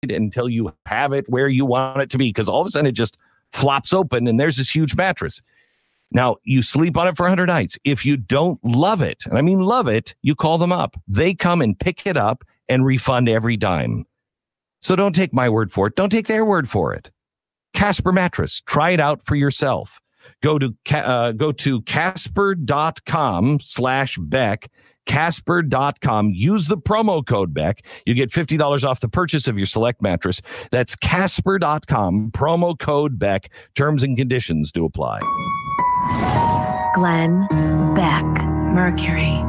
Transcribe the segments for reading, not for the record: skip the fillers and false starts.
until you have it where you want it to be, because all of a sudden it just flops open and there's this huge mattress. Now, you sleep on it for 100 nights. If you don't love it, and I mean love it, you call them up. They come and pick it up and refund every dime. So don't take my word for it. Don't take their word for it. Casper Mattress. Try it out for yourself. Go to casper.com/Beck. Casper.com. Use the promo code Beck. You get $50 off the purchase of your select mattress. That's Casper.com. Promo code Beck. Terms and conditions do apply. Glenn Beck, Mercury.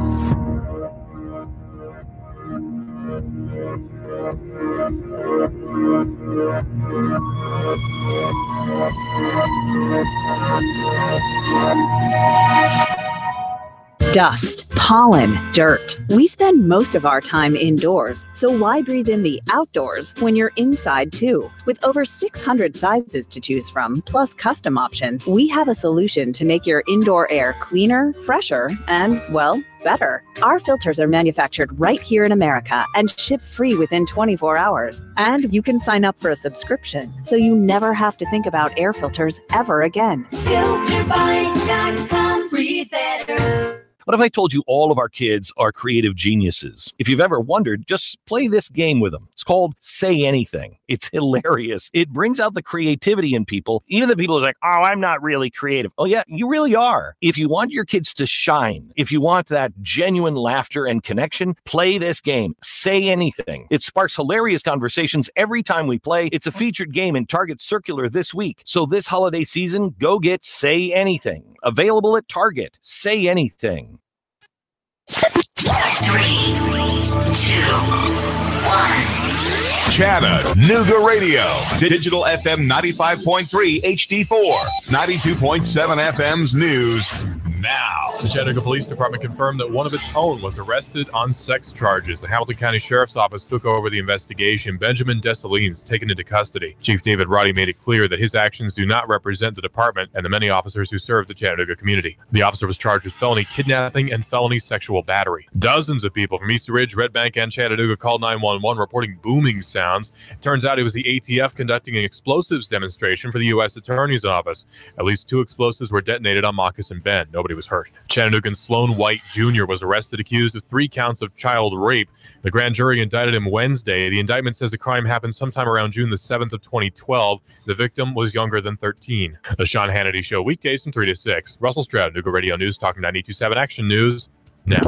Dust, pollen, dirt. We spend most of our time indoors, so why breathe in the outdoors when you're inside too? With over 600 sizes to choose from, plus custom options, we have a solution to make your indoor air cleaner, fresher, and, well, better. Our filters are manufactured right here in America and ship free within 24 hours. And you can sign up for a subscription, so you never have to think about air filters ever again. FilterBy.com, breathe better. What if I told you all of our kids are creative geniuses? If you've ever wondered, just play this game with them. It's called Say Anything. It's hilarious. It brings out the creativity in people, even the people who are like, oh, I'm not really creative. Oh, yeah, you really are. If you want your kids to shine, if you want that genuine laughter and connection, play this game. Say Anything. It sparks hilarious conversations every time we play. It's a featured game in Target Circular this week. So this holiday season, go get Say Anything. Available at Target. Say Anything. 3, 2, 1. Chattanooga Radio. Digital FM 95.3 HD4. 92.7 FM's news now. The Chattanooga Police Department confirmed that one of its own was arrested on sex charges. The Hamilton County Sheriff's Office took over the investigation. Benjamin Dessalines taken into custody. Chief David Roddy made it clear that his actions do not represent the department and the many officers who serve the Chattanooga community. The officer was charged with felony kidnapping and felony sexual battery. Dozens of people from Easter Ridge, Red Bank, and Chattanooga called 911 reporting booming sounds. It turns out it was the ATF conducting an explosives demonstration for the U.S. Attorney's Office. At least 2 explosives were detonated on Moccasin Bend. Nobody was hurt. Chattanoogan Sloan White Jr. was arrested accused of 3 counts of child rape. The grand jury indicted him Wednesday. The indictment says the crime happened sometime around June the 7th of 2012. The victim was younger than 13. The Sean Hannity Show, weekdays from 3 to 6. Russell Stroud, Chattanooga Radio News, talking 92.7 Action News now.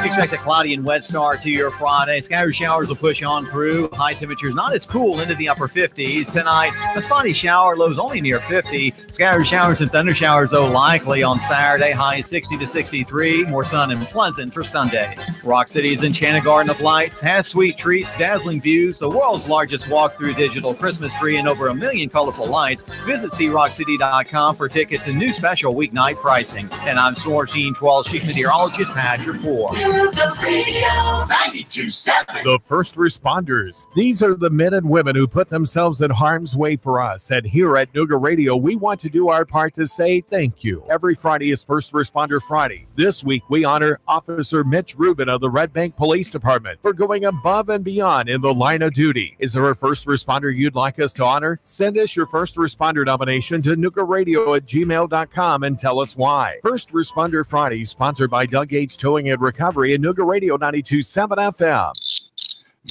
Expect a cloudy and wet start to your Friday. Scattered showers will push on through. High temperatures not as cool, into the upper 50s. Tonight, a spotty shower, lows only near 50. Scattered showers and thunder showers, though, likely on Saturday. High 60 to 63. More sun and pleasant for Sunday. Rock City's Enchanted Garden of Lights has sweet treats, dazzling views, the world's largest walk-through digital Christmas tree, and over 1 million colorful lights. Visit CRockCity.com for tickets and new special weeknight pricing. And I'm Storm Team 12 Chief Meteorologist Pat Your The Radio 92.7. The first responders. These are the men and women who put themselves in harm's way for us. And here at Nooga Radio, we want to do our part to say thank you. Every Friday is First Responder Friday. This week, we honor Officer Mitch Rubin of the Red Bank Police Department for going above and beyond in the line of duty. Is there a first responder you'd like us to honor? Send us your first responder nomination to noogaradio@gmail.com and tell us why. First Responder Friday, sponsored by Doug Gates Towing and Recovery and Nooga Radio 92.7 FM.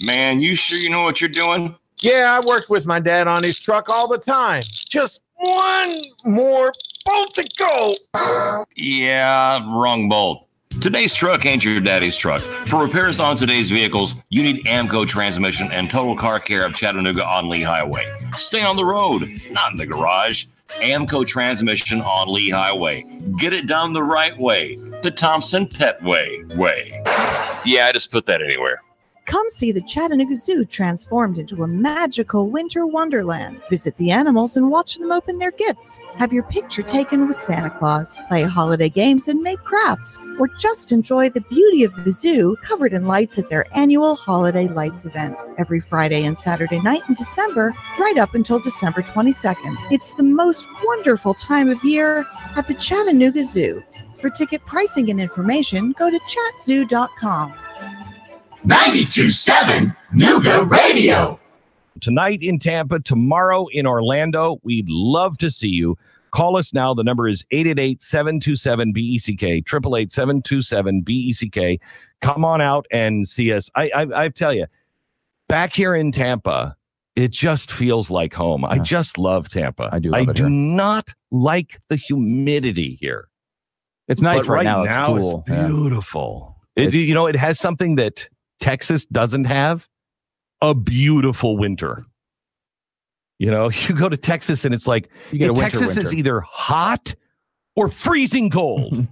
Man, you sure you know what you're doing? Yeah, I work with my dad on his truck all the time. Just one more bolt to go. Yeah, wrong bolt. Today's truck ain't your daddy's truck. For repairs on today's vehicles, you need AMCO Transmission and Total Car Care of Chattanooga on Lee Highway. Stay on the road, not in the garage. AMCO Transmission on Lee Highway. Get it done the right way. The Thompson Pet way. Yeah, I just put that anywhere. Come see the Chattanooga Zoo transformed into a magical winter wonderland. Visit the animals and watch them open their gifts. Have your picture taken with Santa Claus. Play holiday games and make crafts. Or just enjoy the beauty of the zoo covered in lights at their annual Holiday Lights event. Every Friday and Saturday night in December, right up until December 22nd. It's the most wonderful time of year at the Chattanooga Zoo. For ticket pricing and information, go to chatzoo.com. 92.7 Nuga Radio. Tonight in Tampa, tomorrow in Orlando. We'd love to see you. Call us now. The number is 888-727-BECK, 888-727-BECK. Come on out and see us. I tell you, back here in Tampa, it just feels like home. Yeah. I just love Tampa. I do not like the humidity here. It's nice right now. It's cool. It's beautiful. It has something that Texas doesn't have, a beautiful winter. You go to Texas and it's like Texas is either hot or freezing cold.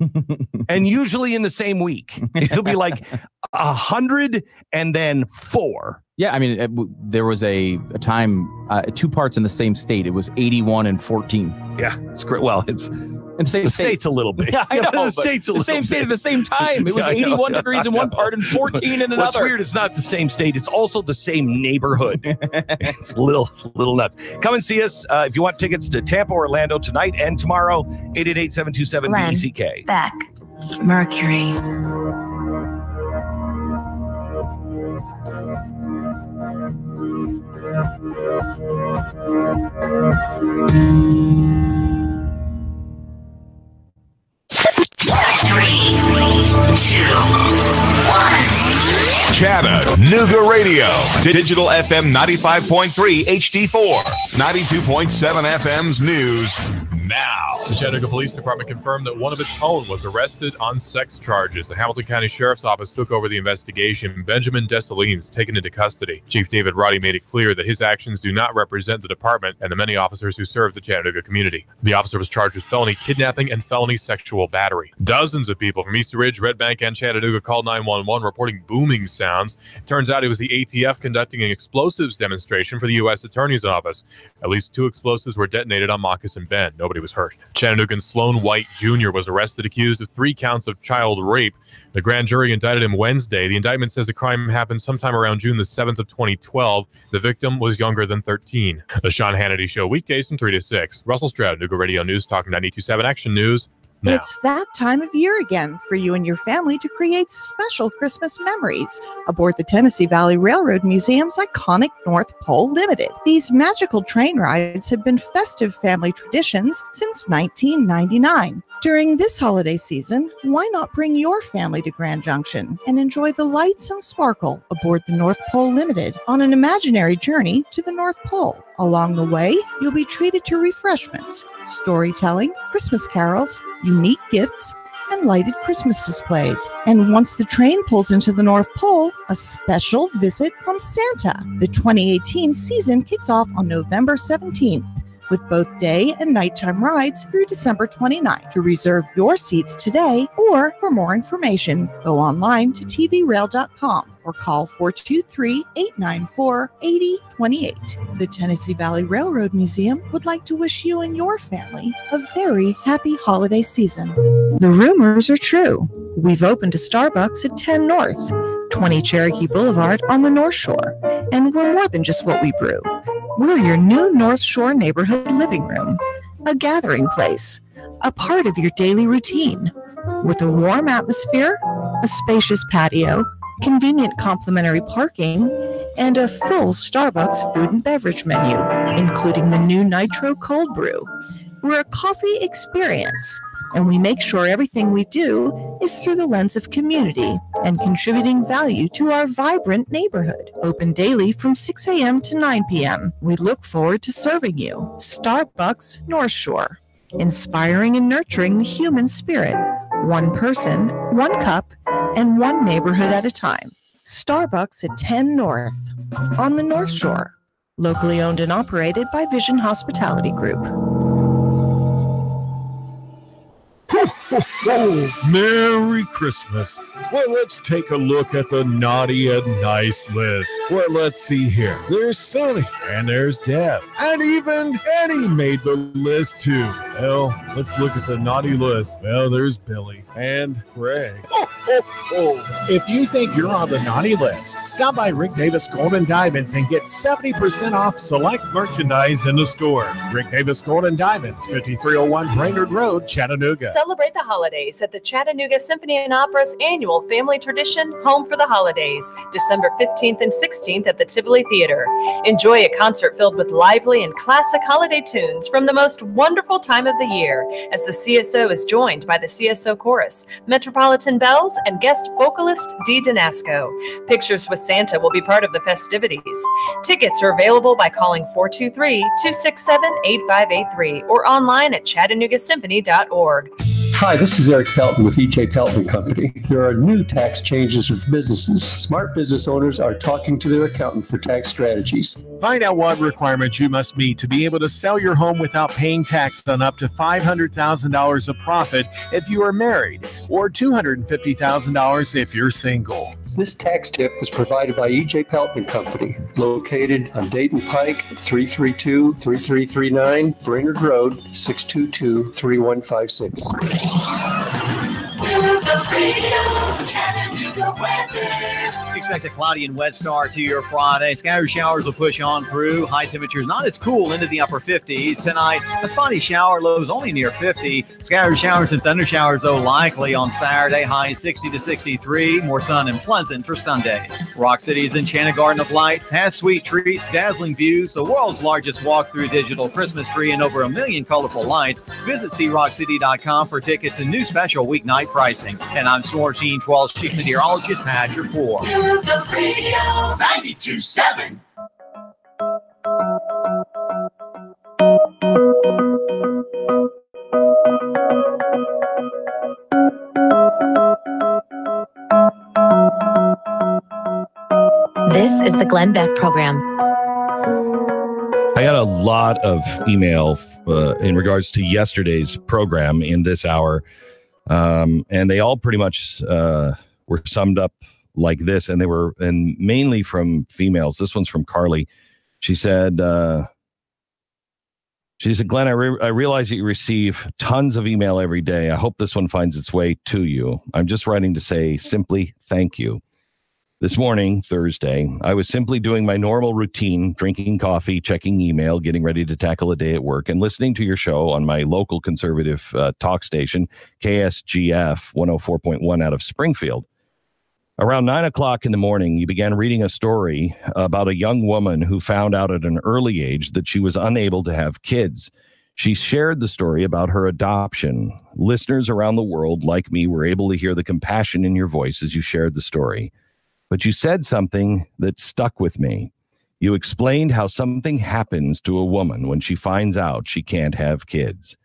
And usually in the same week. It'll be like 100 and then 4. Yeah, I mean, there was a time, 2 parts in the same state. It was 81 and 14. Yeah, it's great. Well, it's in the state's a little bit. Yeah, I know. The state's a the little same bit. State at the same time. It was 81 degrees in one part and 14 in another. What's weird, it's not the same state. It's also the same neighborhood. It's a little nuts. Come and see us if you want tickets to Tampa, Orlando tonight and tomorrow. 888-727-BECK. Beck, Mercury. Chattanooga Radio. Digital FM 95.3 HD4. 92.7 FM's news now. The Chattanooga Police Department confirmed that one of its own was arrested on sex charges. The Hamilton County Sheriff's Office took over the investigation. Benjamin Dessalines taken into custody. Chief David Roddy made it clear that his actions do not represent the department and the many officers who serve the Chattanooga community. The officer was charged with felony kidnapping and felony sexual battery. Dozens of people from Easter Ridge, Red Bank, and Chattanooga called 911 reporting booming sounds. It turns out it was the ATF conducting an explosives demonstration for the U.S. Attorney's Office. At least 2 explosives were detonated on Moccasin Bend. Nobody was hurt. Chattanoogan Sloan White Jr. was arrested accused of 3 counts of child rape. The grand jury indicted him Wednesday. The indictment says the crime happened sometime around June the 7th of 2012. The victim was younger than 13. The Sean Hannity Show, weekdays from 3 to 6. Russell Stroud, Nuga Radio News, Talk 92.7 Action News. Now. It's that time of year again for you and your family to create special Christmas memories aboard the Tennessee Valley Railroad Museum's iconic North Pole Limited. These magical train rides have been festive family traditions since 1999. During this holiday season, why not bring your family to Grand Junction and enjoy the lights and sparkle aboard the North Pole Limited on an imaginary journey to the North Pole. Along the way, you'll be treated to refreshments, storytelling, Christmas carols, unique gifts, and lighted Christmas displays. And once the train pulls into the North Pole, a special visit from Santa. The 2018 season kicks off on November 17th. With both day and nighttime rides through December 29th. To reserve your seats today or for more information, go online to tvrail.com or call 423-894-8028. The Tennessee Valley Railroad Museum would like to wish you and your family a very happy holiday season. The rumors are true. We've opened a Starbucks at 10 North, 20 Cherokee Boulevard on the North Shore, and we're more than just what we brew. We're your new North Shore neighborhood living room, a gathering place, a part of your daily routine, with a warm atmosphere, a spacious patio, convenient complimentary parking, and a full Starbucks food and beverage menu, including the new Nitro Cold Brew. We're a coffee experience, and we make sure everything we do is through the lens of community and contributing value to our vibrant neighborhood. Open daily from 6 a.m. to 9 p.m. We look forward to serving you. Starbucks North Shore, inspiring and nurturing the human spirit. One person, one cup, and one neighborhood at a time. Starbucks at 10 North on the North Shore. Locally owned and operated by Vision Hospitality Group. Merry Christmas. Well, let's take a look at the naughty and nice list. Well, let's see here. There's Sonny, and there's Deb, and even Eddie made the list too. Well, let's look at the naughty list. Well, there's Billy and Greg. If you think you're on the naughty list, stop by Rick Davis Gold and Diamonds and get 70% off select merchandise in the store. Rick Davis Gold and Diamonds, 5301 Brainerd Road, Chattanooga. Celebrate the holidays at the Chattanooga Symphony and Opera's annual family tradition, Home for the Holidays, December 15th and 16th at the Tivoli Theater. Enjoy a concert filled with lively and classic holiday tunes from the most wonderful time of the year, as the CSO is joined by the CSO Chorus, Metropolitan Bells, and guest vocalist Dee Danasco. Pictures with Santa will be part of the festivities. Tickets are available by calling 423-267-8583 or online at chattanoogasymphony.org. Hi, this is Eric Pelton with E.J. Pelton Company. There are new tax changes for businesses. Smart business owners are talking to their accountant for tax strategies. Find out what requirements you must meet to be able to sell your home without paying tax on up to $500,000 of profit if you are married, or $250,000 if you're single. This tax tip was provided by E.J. Pelton Company, located on Dayton Pike, 332-3339, Brainerd Road, 622-3156. Expect a cloudy and wet start to your Friday. Scattered showers will push on through. High temperatures not as cool, into the upper 50s. Tonight, a spotty shower, lows only near 50. Scattered showers and thunder showers, though, likely on Saturday. High 60 to 63. More sun and pleasant for Sunday. Rock City's Enchanted Garden of Lights has sweet treats, dazzling views, the world's largest walk-through digital Christmas tree, and over 1 million colorful lights. Visit CRockCity.com for tickets and new special weeknight pricing. And I'm Storm Team 12 Chief Meteorologist Pat Your Nuga Radio 92.7. This is the Glenn Beck Program. I got a lot of email in regards to yesterday's program in this hour. And they all pretty much were summed up like this, and mainly from females. This one's from Carly. She said, Glenn, I realize that you receive tons of email every day. I hope this one finds its way to you. I'm just writing to say simply thank you. This morning, Thursday, I was simply doing my normal routine, drinking coffee, checking email, getting ready to tackle a day at work, and listening to your show on my local conservative talk station, KSGF 104.1 out of Springfield. Around 9 o'clock in the morning, you began reading a story about a young woman who found out at an early age that she was unable to have kids. She shared the story about her adoption. Listeners around the world, like me, were able to hear the compassion in your voice as you shared the story. But you said something that stuck with me. You explained how something happens to a woman when she finds out she can't have kids.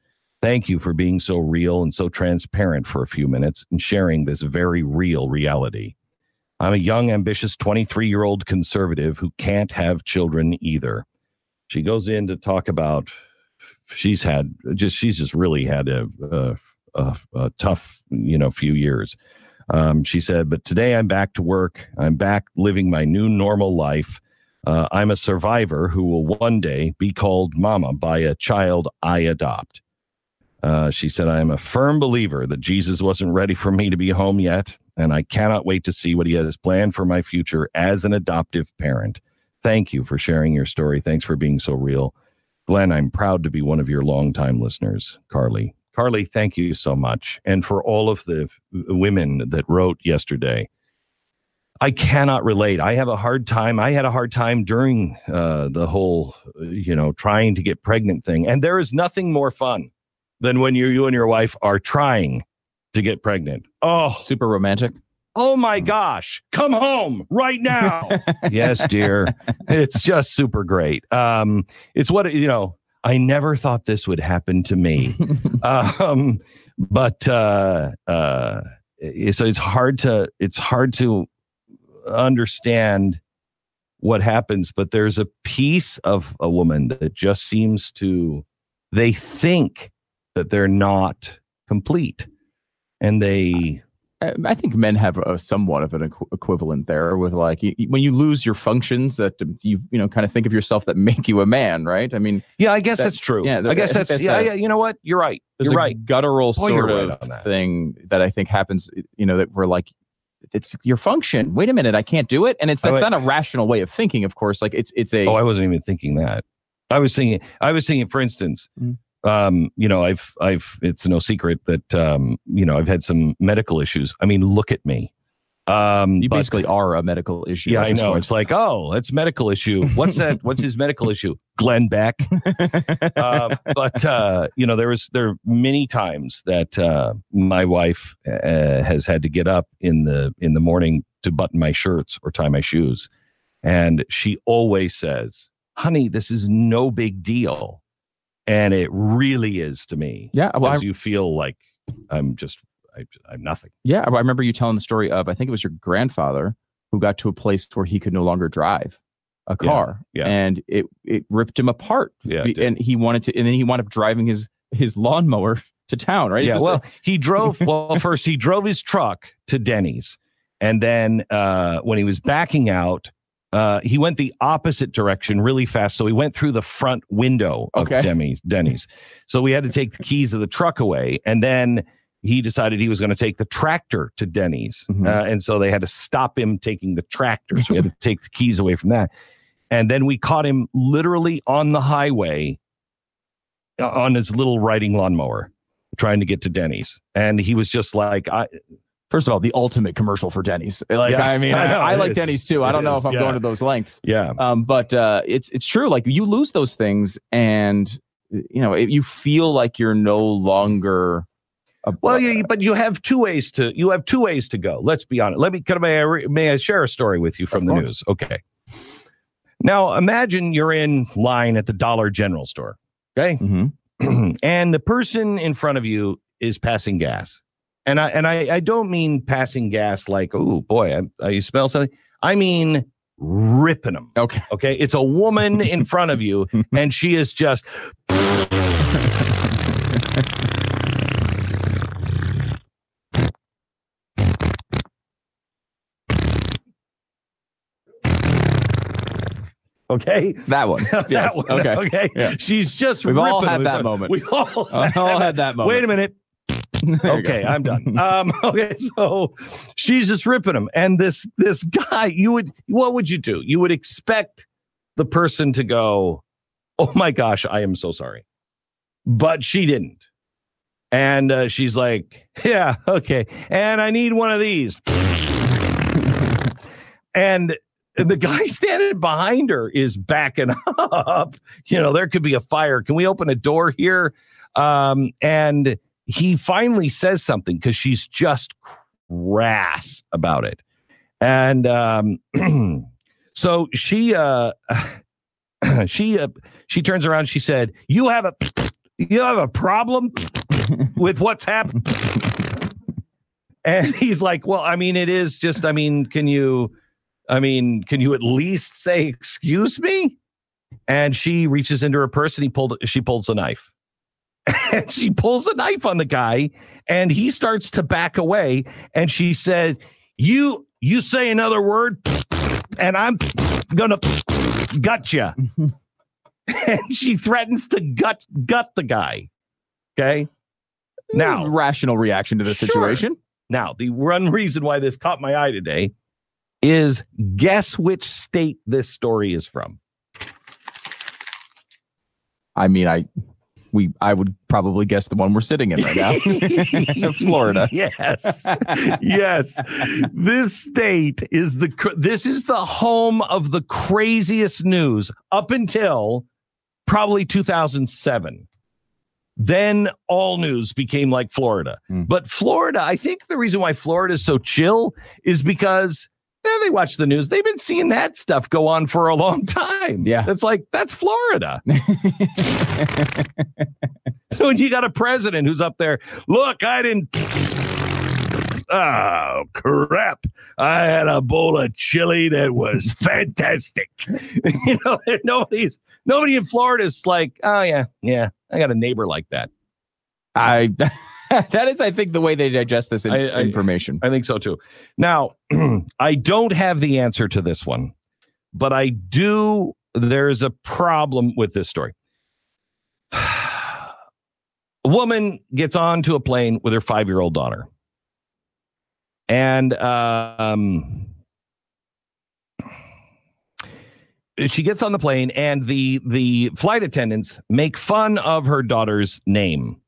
Thank you for being so real and so transparent for a few minutes and sharing this very real reality. I'm a young, ambitious 23-year-old conservative who can't have children either. She goes in to talk about she's just really had a tough, few years. She said, but today I'm back to work. I'm back living my new normal life. I'm a survivor who will one day be called mama by a child I adopt. She said, I am a firm believer that Jesus wasn't ready for me to be home yet, and I cannot wait to see what he has planned for my future as an adoptive parent. Thank you for sharing your story. Thanks for being so real. Glenn, I'm proud to be one of your longtime listeners, Carly. Carly, thank you so much. And for all of the women that wrote yesterday, I cannot relate. I have a hard time. I had a hard time during the whole, trying to get pregnant thing. And there is nothing more fun than when you and your wife are trying to get pregnant. Oh, super romantic. Oh my gosh, come home right now. Yes, dear. It's just super great. It's what, I never thought this would happen to me. So it's hard to understand what happens, but there's a piece of a woman that just seems to, they think that they're not complete, and they I think men have a somewhat of an equivalent there with like when you lose your functions that you kind of think of yourself that make you a man, right? I mean, yeah, I guess that's true. Yeah, I guess that's yeah. You know what? You're right. There's You're a right. guttural sort right of thing that I think happens. That we're like, it's your function. Wait a minute, I can't do it, and that's not a rational way of thinking. Of course, like it's a. Oh, I wasn't even thinking that. I was thinking, for instance. It's no secret that, I've had some medical issues. I mean, look at me. You basically are a medical issue. Yeah, I know. Point. It's like, oh, that's medical issue. What's that? What's his medical issue? Glenn Beck. But there are many times that my wife has had to get up in the morning to button my shirts or tie my shoes. And she always says, honey, this is no big deal. And it really is to me. Yeah. Well, you feel like I'm nothing. Yeah. I remember you telling the story of, I think it was your grandfather who got to a place where he could no longer drive a car. Yeah. And it ripped him apart. Yeah. And he wanted to, and then he wound up driving his lawnmower to town, right? Yeah. Well, he drove, first he drove his truck to Denny's. And then when he was backing out, he went the opposite direction really fast. So he went through the front window of Denny's. So we had to take the keys of the truck away. And then he decided he was going to take the tractor to Denny's. Mm-hmm. And so they had to stop him taking the tractor. So we had to take the keys away from that. And then we caught him literally on the highway on his little riding lawnmower trying to get to Denny's. And he was just like, first of all, the ultimate commercial for Denny's. Like, yeah, I mean, I like Denny's too. I don't know if I'm going to those lengths. Yeah. But it's true. Like you lose those things, and you feel like you're no longer. But you have two ways to go. Let's be honest. May I share a story with you from the news? Okay. Now imagine you're in line at the Dollar General store. Okay. Mm-hmm. And the person in front of you is passing gas. And I don't mean passing gas like, oh boy, you smell something. I mean ripping them. Okay. Okay. It's a woman in front of you, and she is just. Okay, that one. Yes. That one. Okay. Yeah. She's just. We've all had that moment. We all had that moment. Wait a minute. Okay, I'm done. Okay, so she's just ripping him, and this guy, what would you do? You would expect the person to go, "Oh my gosh, I am so sorry," but she didn't, and she's like, "Yeah, okay," and I need one of these, and the guy standing behind her is backing up. There could be a fire. Can we open a door here? And he finally says something because she's just crass about it. And so she turns around. She said, you have a problem with what's happened? And he's like, well, I mean, it is just, can you at least say, excuse me? And she reaches into her purse and she pulls a knife. And she pulls a knife on the guy, and he starts to back away. And she said, you say another word and I'm gonna gut you. And she threatens to gut the guy. Okay. Now, rational reaction to the situation. Now, the one reason why this caught my eye today is guess which state this story is from. I mean, I would probably guess the one we're sitting in right now. Florida. Yes. Yes. This state is the home of the craziest news up until probably 2007. Then all news became like Florida. But Florida, I think the reason why Florida is so chill is because they watch the news. They've been seeing that stuff go on for a long time. Yeah. It's like, that's Florida. So when you got a president who's up there, look, oh, crap. I had a bowl of chili that was fantastic. Nobody in Florida is like, oh, yeah, I got a neighbor like that. That is, I think, the way they digest this information. I think so, too. Now, I don't have the answer to this one, but I do. There's a problem with this story. A woman gets onto a plane with her 5-year-old daughter. And she gets on the plane, and the flight attendants make fun of her daughter's name.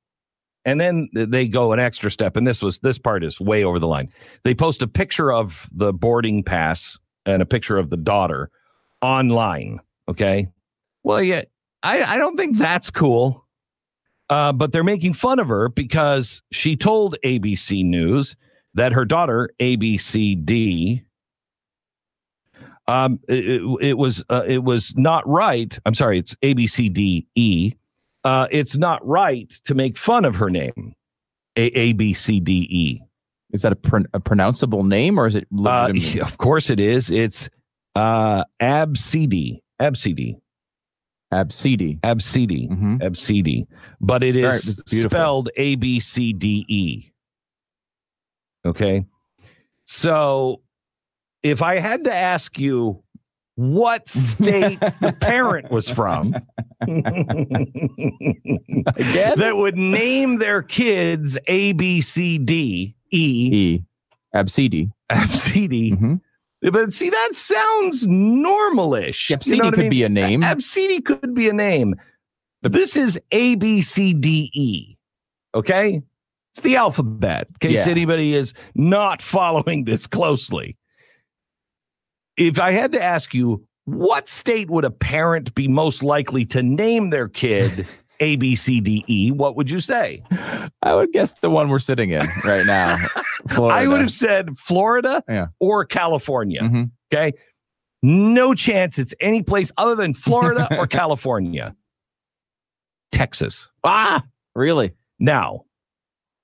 And then they go an extra step, and this part is way over the line. They post a picture of the boarding pass and a picture of the daughter online. Okay. Well, yeah, I don't think that's cool. But they're making fun of her because she told ABC News that her daughter, ABCD, it was not right. I'm sorry, it's ABCDE. It's not right to make fun of her name, ABCDE. Is that a pronounceable name, or is it legitimate? Of course it is. It's ABCD. But it is spelled ABCDE. Okay. So if I had to ask you what state the parent was from that would name their kids ABCDE. Abcd. Mm-hmm. But see, that sounds normalish. Abcd could be a name. Abcd could be a name. This is ABCDE. Okay? It's the alphabet, in case anybody is not following this closely. If I had to ask you, what state would a parent be most likely to name their kid ABCDE, what would you say? I would guess the one we're sitting in right now. Florida. I would have said Florida or California. Mm-hmm. Okay. No chance it's any place other than Florida or California. Texas. Really? Now,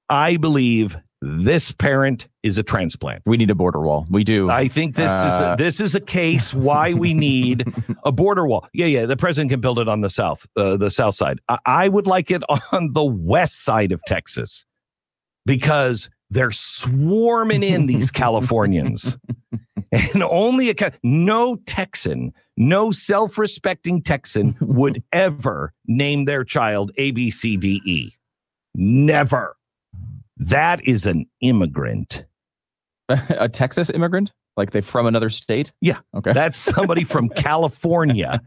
I believe this parent is a transplant. We need a border wall. We do. I think this is a case why we need a border wall. Yeah. The president can build it on the south side. I would like it on the west side of Texas because they're swarming in these Californians. And only no Texan, no self-respecting Texan would ever name their child ABCDE. Never. That is an immigrant. A Texas immigrant? Like they're from another state? Yeah. Okay. That's somebody from California.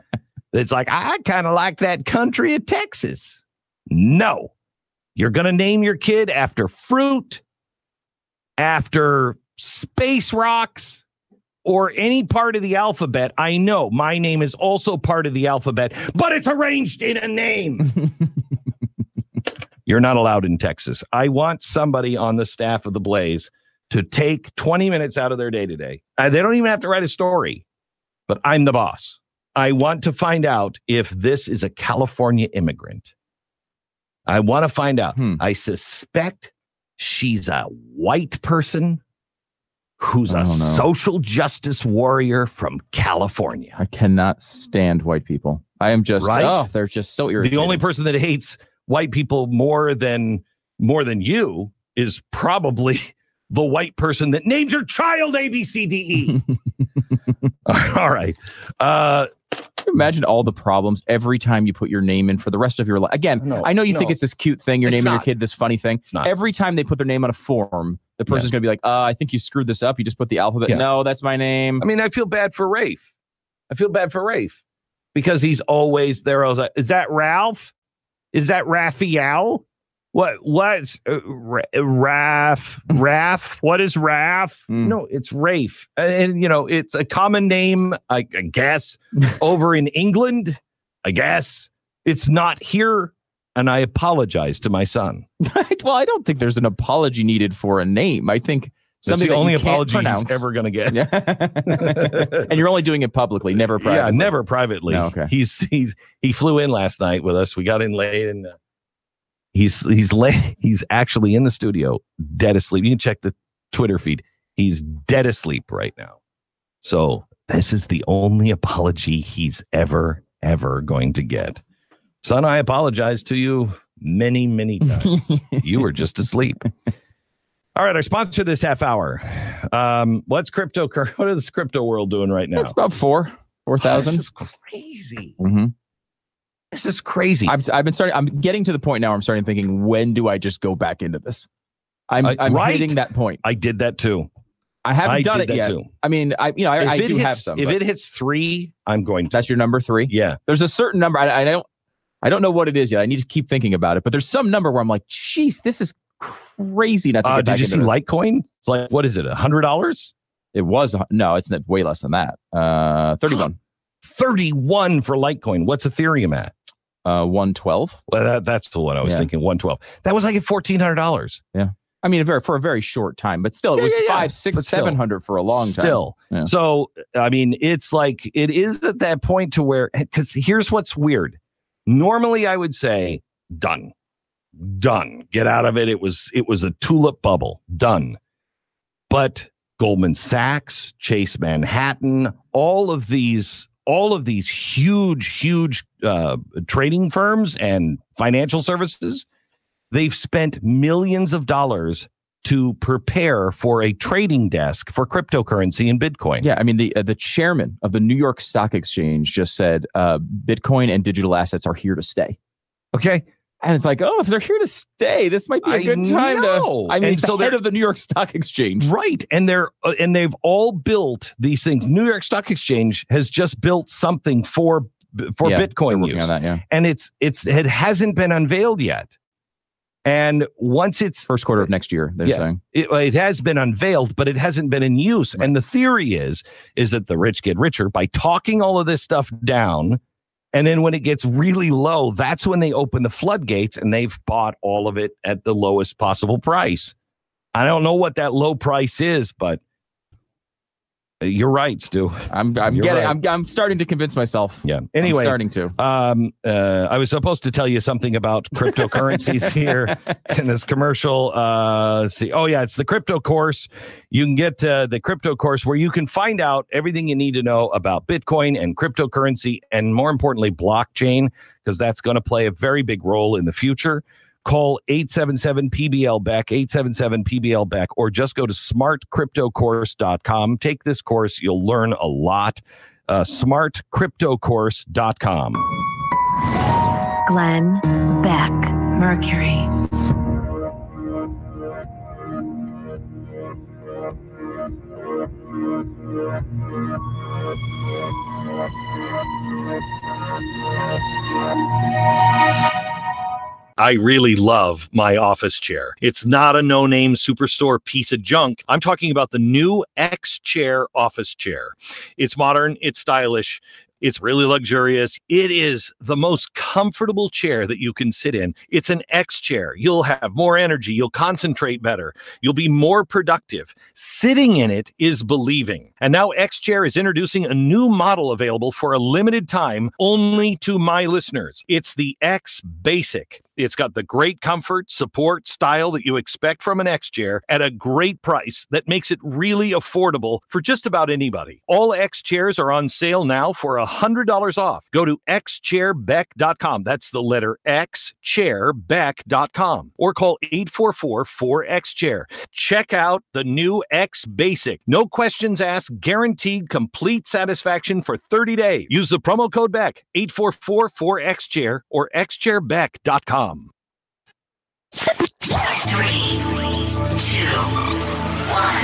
That's like, I kind of like that country of Texas. No. You're going to name your kid after fruit, after space rocks, or any part of the alphabet. I know my name is also part of the alphabet, but it's arranged in a name. You're not allowed in Texas. I want somebody on the staff of The Blaze to take 20 minutes out of their day today. They don't even have to write a story, but I'm the boss. I want to find out if this is a California immigrant. I want to find out. I suspect she's a white person who's a social justice warrior from California. I cannot stand white people. I am just, they're just so irritating. The only person that hates white people more than you is probably the white person that names your child ABCDE. All right. Imagine all the problems every time you put your name in for the rest of your life. Again, I know you think it's this cute thing. You're naming your kid this funny thing. Every time they put their name on a form, the person's going to be like, I think you screwed this up. You just put the alphabet. No, that's my name. I mean, I feel bad for Rafe. Because he's always there. I was like, is that Ralph? Is that Raphael? What's Raph? What is Raph? No, it's Rafe. And, it's a common name, I guess, over in England. I guess it's not here. And I apologize to my son. Well, I don't think there's an apology needed for a name. I think something the only apology he's ever going to get. And you're only doing it publicly, never privately. Yeah, never privately. No, okay. He flew in last night with us. We got in late, and he's actually in the studio, dead asleep. You can check the Twitter feed. He's dead asleep right now. So this is the only apology he's ever going to get. Son, I apologize to you many, many times. You were just asleep. All right, our sponsor this half hour. What is the crypto world doing right now? It's about 4,000. This is crazy. Mm-hmm. This is crazy. I'm getting to the point now where I'm starting thinking, when do I just go back into this? I'm hitting that point. I did that too. I haven't done it yet. Too. I mean, I do have some. If it hits 3, I'm going to. That's your number 3? Yeah. There's a certain number. I don't know what it is yet. I need to keep thinking about it. But there's some number where I'm like, geez, this is crazy not to get back into this. Did you see Litecoin? It's like, what is it, $100? It was. No, it's way less than that. 31. 31 for Litecoin. What's Ethereum at? 112. Well, that's the one I was thinking. 112. That was like at $1,400. Yeah. I mean, for a very short time, but still, it was 500, 600, 700 for a long time. Still. Yeah. So, I mean, it's like, it is at that point to where, because here's what's weird. Normally, I would say, done. Get out of it. It was a tulip bubble. Done. But Goldman Sachs, Chase Manhattan, all of these huge trading firms and financial services, they've spent millions of dollars to prepare for a trading desk for cryptocurrency and Bitcoin. Yeah, I mean, the chairman of the New York Stock Exchange just said Bitcoin and digital assets are here to stay. Okay. And it's like, oh, if they're here to stay, this might be a good time to. I mean, so the head of the New York Stock Exchange, right? And they've all built these things. New York Stock Exchange has just built something for Bitcoin use, on that, and it hasn't been unveiled yet. And once it's first quarter of next year, they're saying it has been unveiled, but it hasn't been in use. Right. And the theory is that the rich get richer by talking all of this stuff down. And then when it gets really low, that's when they open the floodgates and they've bought all of it at the lowest possible price. I don't know what that low price is, but you're right, Stu. I'm starting to convince myself. Yeah. Anyway, I'm starting to. I was supposed to tell you something about cryptocurrencies here in this commercial. See. Oh yeah, it's the crypto course. You can get the crypto course where you can find out everything you need to know about Bitcoin and cryptocurrency, and more importantly, blockchain, because that's going to play a very big role in the future. Call 877-PBL-BECK, 877-PBL-BECK, or just go to smartcryptocourse.com. Take this course. You'll learn a lot. Smartcryptocourse.com. Glenn Beck, Mercury. I really love my office chair. It's not a no-name superstore piece of junk. I'm talking about the new X Chair office chair. It's modern, it's stylish, it's really luxurious. It is the most comfortable chair that you can sit in. It's an X chair. You'll have more energy. You'll concentrate better. You'll be more productive. Sitting in it is believing. And now X Chair is introducing a new model available for a limited time only to my listeners. It's the X Basic. It's got the great comfort, support, style that you expect from an X Chair at a great price that makes it really affordable for just about anybody. All X Chairs are on sale now for $100 off. Go to xchairbeck.com. That's the letter X, chairbeck.com. Or call 844-4XChair. Check out the new X Basic. No questions asked, guaranteed complete satisfaction for 30 days. Use the promo code BECK, 844-4XChair or xchairbeck.com. 3, 2, 1.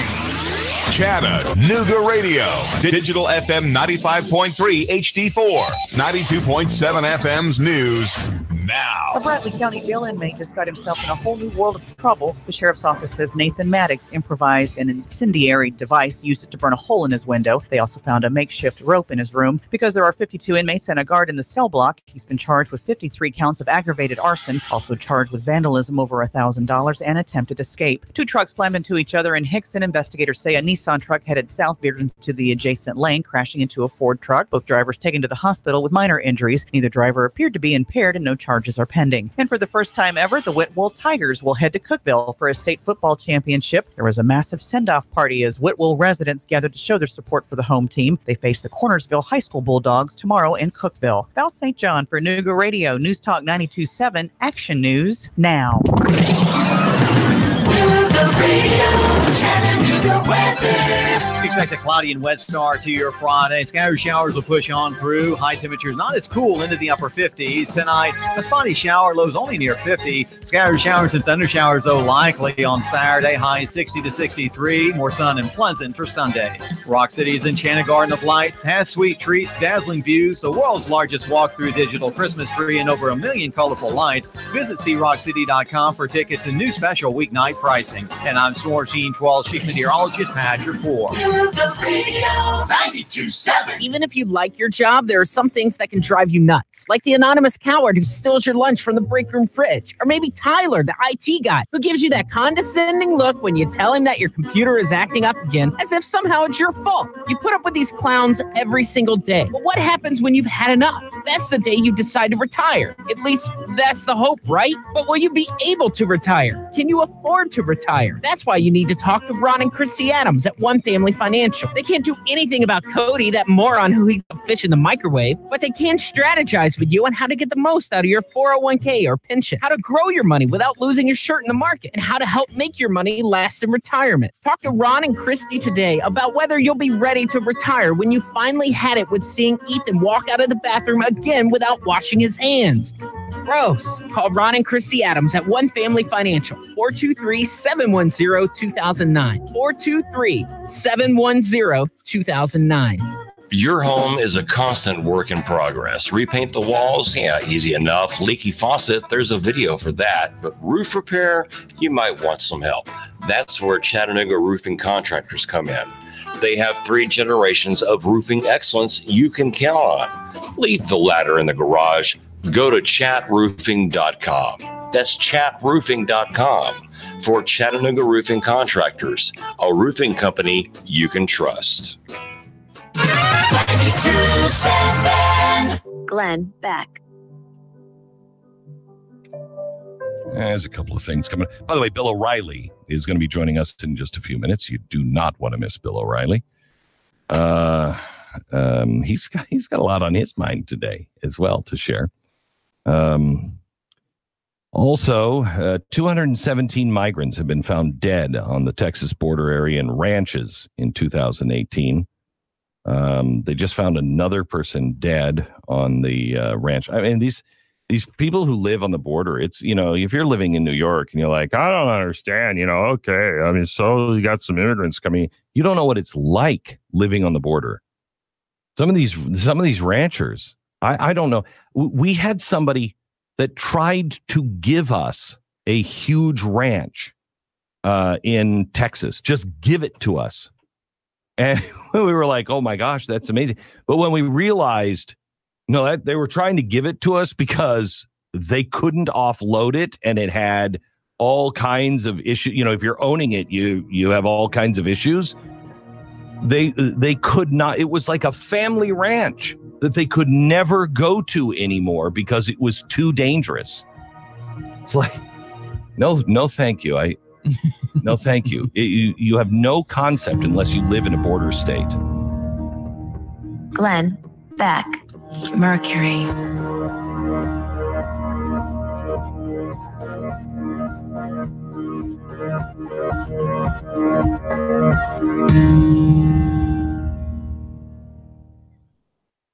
Chattanooga Radio. Digital FM 95.3 HD4. 92.7 FM's news now. A Bradley County jail inmate just got himself in a whole new world of trouble. The sheriff's office says Nathan Maddox improvised an incendiary device, used it to burn a hole in his window. They also found a makeshift rope in his room. Because there are 52 inmates and a guard in the cell block, he's been charged with 53 counts of aggravated arson, also charged with vandalism over $1,000 and attempted escape. Two trucks slammed into each other in Hickson. Investigators say a Nissan truck headed south veered into the adjacent lane, crashing into a Ford truck. Both drivers taken to the hospital with minor injuries. Neither driver appeared to be impaired and no charges charges are pending. And for the first time ever, the Whitwell Tigers will head to Cookeville for a state football championship. There was a massive send-off party as Whitwell residents gathered to show their support for the home team. They face the Cornersville High School Bulldogs tomorrow in Cookeville. Val St. John for Nooga Radio, News Talk 92.7, Action News now. Expect a cloudy and wet start to your Friday. Scattered showers will push on through. High temperatures not as cool, into the upper 50s. Tonight, a spotty shower, lows only near 50. Scattered showers and thunder showers, though, likely on Saturday. High 60 to 63. More sun and pleasant for Sunday. Rock City's Enchanted Garden of Lights has sweet treats, dazzling views, the world's largest walk-through digital Christmas tree, and over 1 million colorful lights. Visit CRockCity.com for tickets and new special weeknight pricing. And I'm Storm Sheen 12 Chief Meteorologist Pat Report. Radio 92.7. Even if you like your job, there are some things that can drive you nuts. Like the anonymous coward who steals your lunch from the break room fridge. Or maybe Tyler, the IT guy, who gives you that condescending look when you tell him that your computer is acting up again, as if somehow it's your fault. You put up with these clowns every single day. But what happens when you've had enough? That's the day you decide to retire. At least that's the hope, right? But will you be able to retire? Can you afford to retire? That's why you need to talk to Ron and Christy Adams at One Family Financial. They can't do anything about Cody, that moron who eats a fish in the microwave, but they can strategize with you on how to get the most out of your 401k or pension, how to grow your money without losing your shirt in the market, and how to help make your money last in retirement. Talk to Ron and Christy today about whether you'll be ready to retire when you finally had it with seeing Ethan walk out of the bathroom again without washing his hands. Gross. Call Ron and Christy Adams at One Family Financial, 423-710-2009, 423-710-2009. Your home is a constant work in progress. Repaint the walls? Yeah, easy enough. Leaky faucet? There's a video for that. But roof repair? You might want some help. That's where Chattanooga roofing contractors come in. They have 3 generations of roofing excellence you can count on. Leave the ladder in the garage. Go to chatroofing.com. That's chatroofing.com for Chattanooga Roofing Contractors, a roofing company you can trust. 92.7. Glenn Beck. There's a couple of things coming. By the way, Bill O'Reilly is going to be joining us in just a few minutes. You do not want to miss Bill O'Reilly. He's got a lot on his mind today as well to share. Also, 217 migrants have been found dead on the Texas border area in ranches in 2018. They just found another person dead on the ranch. I mean, these people who live on the border, it's, if you're living in New York and you're like, I don't understand, okay. I mean, so you got some immigrants coming. You don't know what it's like living on the border. Some of these ranchers, I don't know. We had somebody that tried to give us a huge ranch in Texas, just give it to us. And we were like, oh my gosh, that's amazing. But when we realized, that they were trying to give it to us because they couldn't offload it and it had all kinds of issues. If you're owning it, you have all kinds of issues. They could not. It was like a family ranch that they could never go to anymore because it was too dangerous. It's like, no, thank you. No, thank you. You have no concept unless you live in a border state. Glenn Beck. Mercury.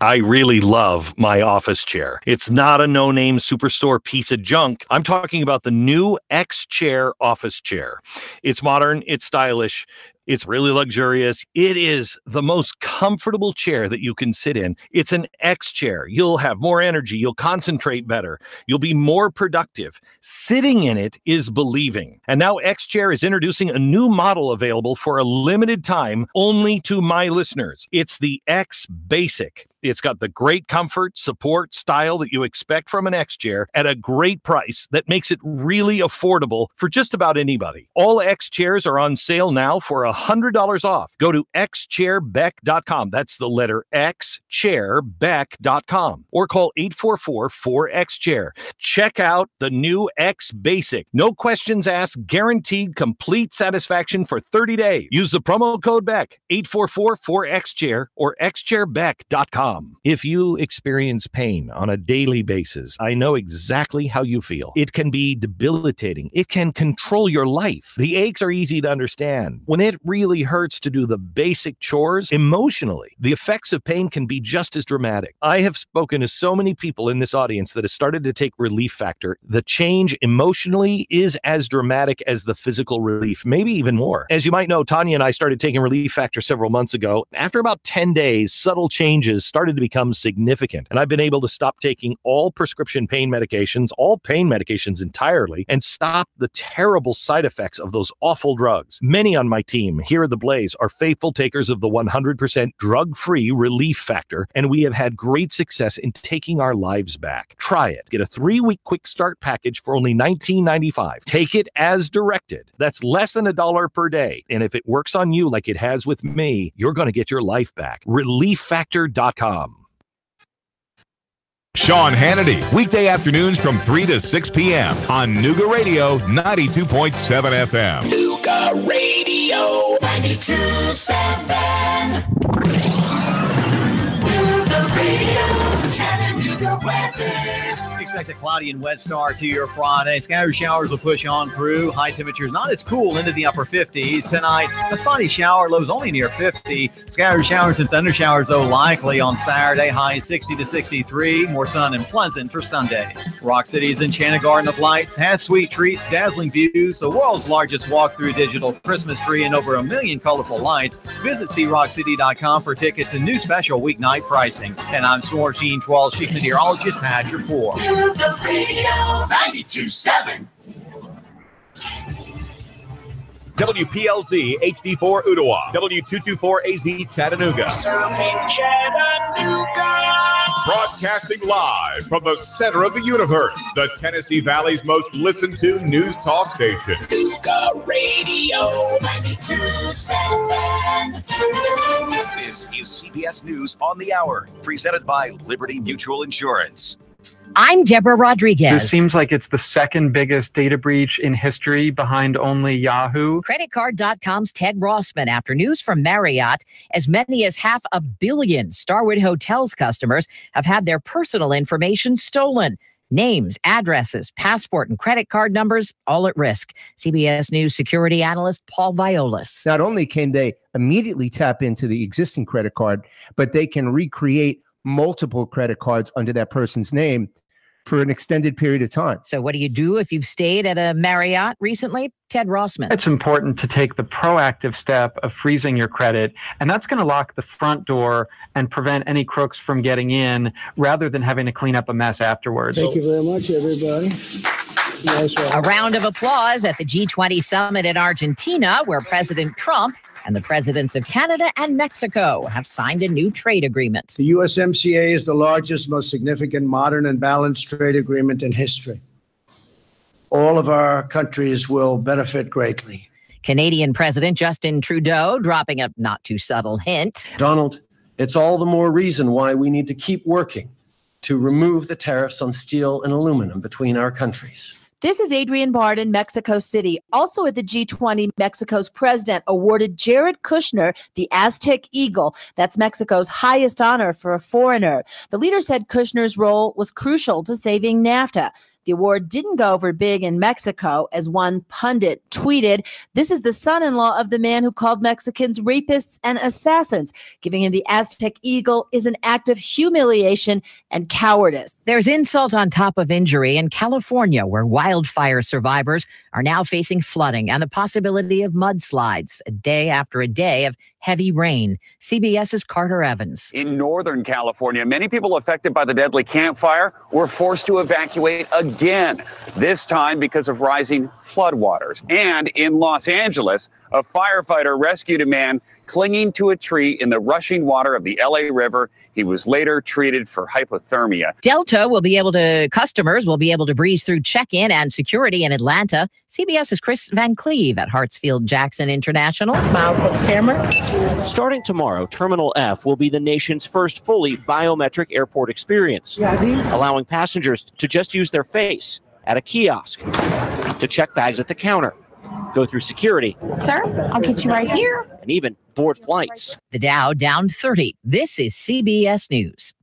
I really love my office chair. It's not a no-name superstore piece of junk. I'm talking about the new X-Chair office chair. It's modern, it's stylish, it's really luxurious. It is the most comfortable chair that you can sit in. It's an X-Chair. You'll have more energy. You'll concentrate better. You'll be more productive. Sitting in it is believing. And now X-Chair is introducing a new model available for a limited time only to my listeners. It's the X Basic. It's got the great comfort, support, style that you expect from an X chair at a great price that makes it really affordable for just about anybody. All X chairs are on sale now for $100 off. Go to xchairbeck.com. That's the letter X, chairbeck.com. Or call 844-4XChair. Check out the new X Basic. No questions asked, guaranteed complete satisfaction for 30 days. Use the promo code BECK, 844-4XChair or xchairbeck.com. If you experience pain on a daily basis, I know exactly how you feel. It can be debilitating. It can control your life. The aches are easy to understand. When it really hurts to do the basic chores, emotionally, the effects of pain can be just as dramatic. I have spoken to so many people in this audience that have started to take Relief Factor. The change emotionally is as dramatic as the physical relief, maybe even more. As you might know, Tanya and I started taking Relief Factor several months ago. After about 10 days, subtle changes started to become significant, and I've been able to stop taking all prescription pain medications, all pain medications entirely, and stop the terrible side effects of those awful drugs. Many on my team here at The Blaze are faithful takers of the 100% drug-free Relief Factor, and we have had great success in taking our lives back. Try it. Get a 3-week quick start package for only $19.95. Take it as directed. That's less than $1 per day. And if it works on you like it has with me, you're going to get your life back. ReliefFactor.com. Sean Hannity, weekday afternoons from 3 to 6 p.m. on Nooga Radio 92.7 FM. Nooga Radio 92.7. Nooga Radio, Chattanooga weather. Expect a cloudy and wet start to your Friday. Scattered showers will push on through. High temperatures not as cool, into the upper 50s. Tonight, a spotty shower, lows only near 50. Scattered showers and thunder showers, though, likely on Saturday. High 60 to 63. More sun and pleasant for Sunday. Rock City's Enchanted Garden of Lights has sweet treats, dazzling views, the world's largest walk-through digital Christmas tree, and over 1 million colorful lights. Visit CRockCity.com for tickets and new special weeknight pricing. And I'm Storm Sheen 12, Chief Meteorologist Pat Report. Nooga Radio 92.7. WPLZ HD4 Ottawa, W224AZ Chattanooga. Serving Chattanooga. Broadcasting live from the center of the universe, the Tennessee Valley's most listened to news talk station. Nooga Radio 92.7. This is CBS News on the Hour, presented by Liberty Mutual Insurance. I'm Deborah Rodriguez. This seems like it's the second biggest data breach in history, behind only Yahoo. Creditcard.com's Ted Rossman after news from Marriott. As many as 500 million Starwood Hotels customers have had their personal information stolen. Names, addresses, passport, and credit card numbers, all at risk. CBS News security analyst Paul Violas. Not only can they immediately tap into the existing credit card, but they can recreate multiple credit cards under that person's name for an extended period of time. So what do you do if you've stayed at a Marriott recently? Ted Rossman. It's important to take the proactive step of freezing your credit, and that's going to lock the front door and prevent any crooks from getting in rather than having to clean up a mess afterwards. Thank you very much, everybody. Nice one. A round of applause at the G20 summit in Argentina, where President Trump and the presidents of Canada and Mexico have signed a new trade agreement. The USMCA is the largest, most significant, modern, and balanced trade agreement in history. All of our countries will benefit greatly. Canadian President Justin Trudeau dropping a not too subtle hint. Donald, it's all the more reason why we need to keep working to remove the tariffs on steel and aluminum between our countries. This is Adrienne Bard in Mexico City. Also at the G20, Mexico's president awarded Jared Kushner the Aztec Eagle. That's Mexico's highest honor for a foreigner. The leader said Kushner's role was crucial to saving NAFTA. The award didn't go over big in Mexico, as one pundit tweeted, "This is the son-in-law of the man who called Mexicans rapists and assassins. Giving him the Aztec Eagle is an act of humiliation and cowardice." There's insult on top of injury in California, where wildfire survivors are now facing flooding and the possibility of mudslides a day after a day of heavy rain. CBS's Carter Evans. In Northern California, many people affected by the deadly campfire were forced to evacuate again, this time because of rising floodwaters. And in Los Angeles, a firefighter rescued a man clinging to a tree in the rushing water of the LA River. He was later treated for hypothermia. Customers will be able to breeze through check-in and security in Atlanta. CBS's Chris Van Cleve at Hartsfield-Jackson International. Smile for the camera. Starting tomorrow, Terminal F will be the nation's first fully biometric airport experience, allowing passengers to just use their face at a kiosk, to check bags at the counter, go through security. Sir, I'll get you right here. And even board flights. The Dow down 30. This is CBS News.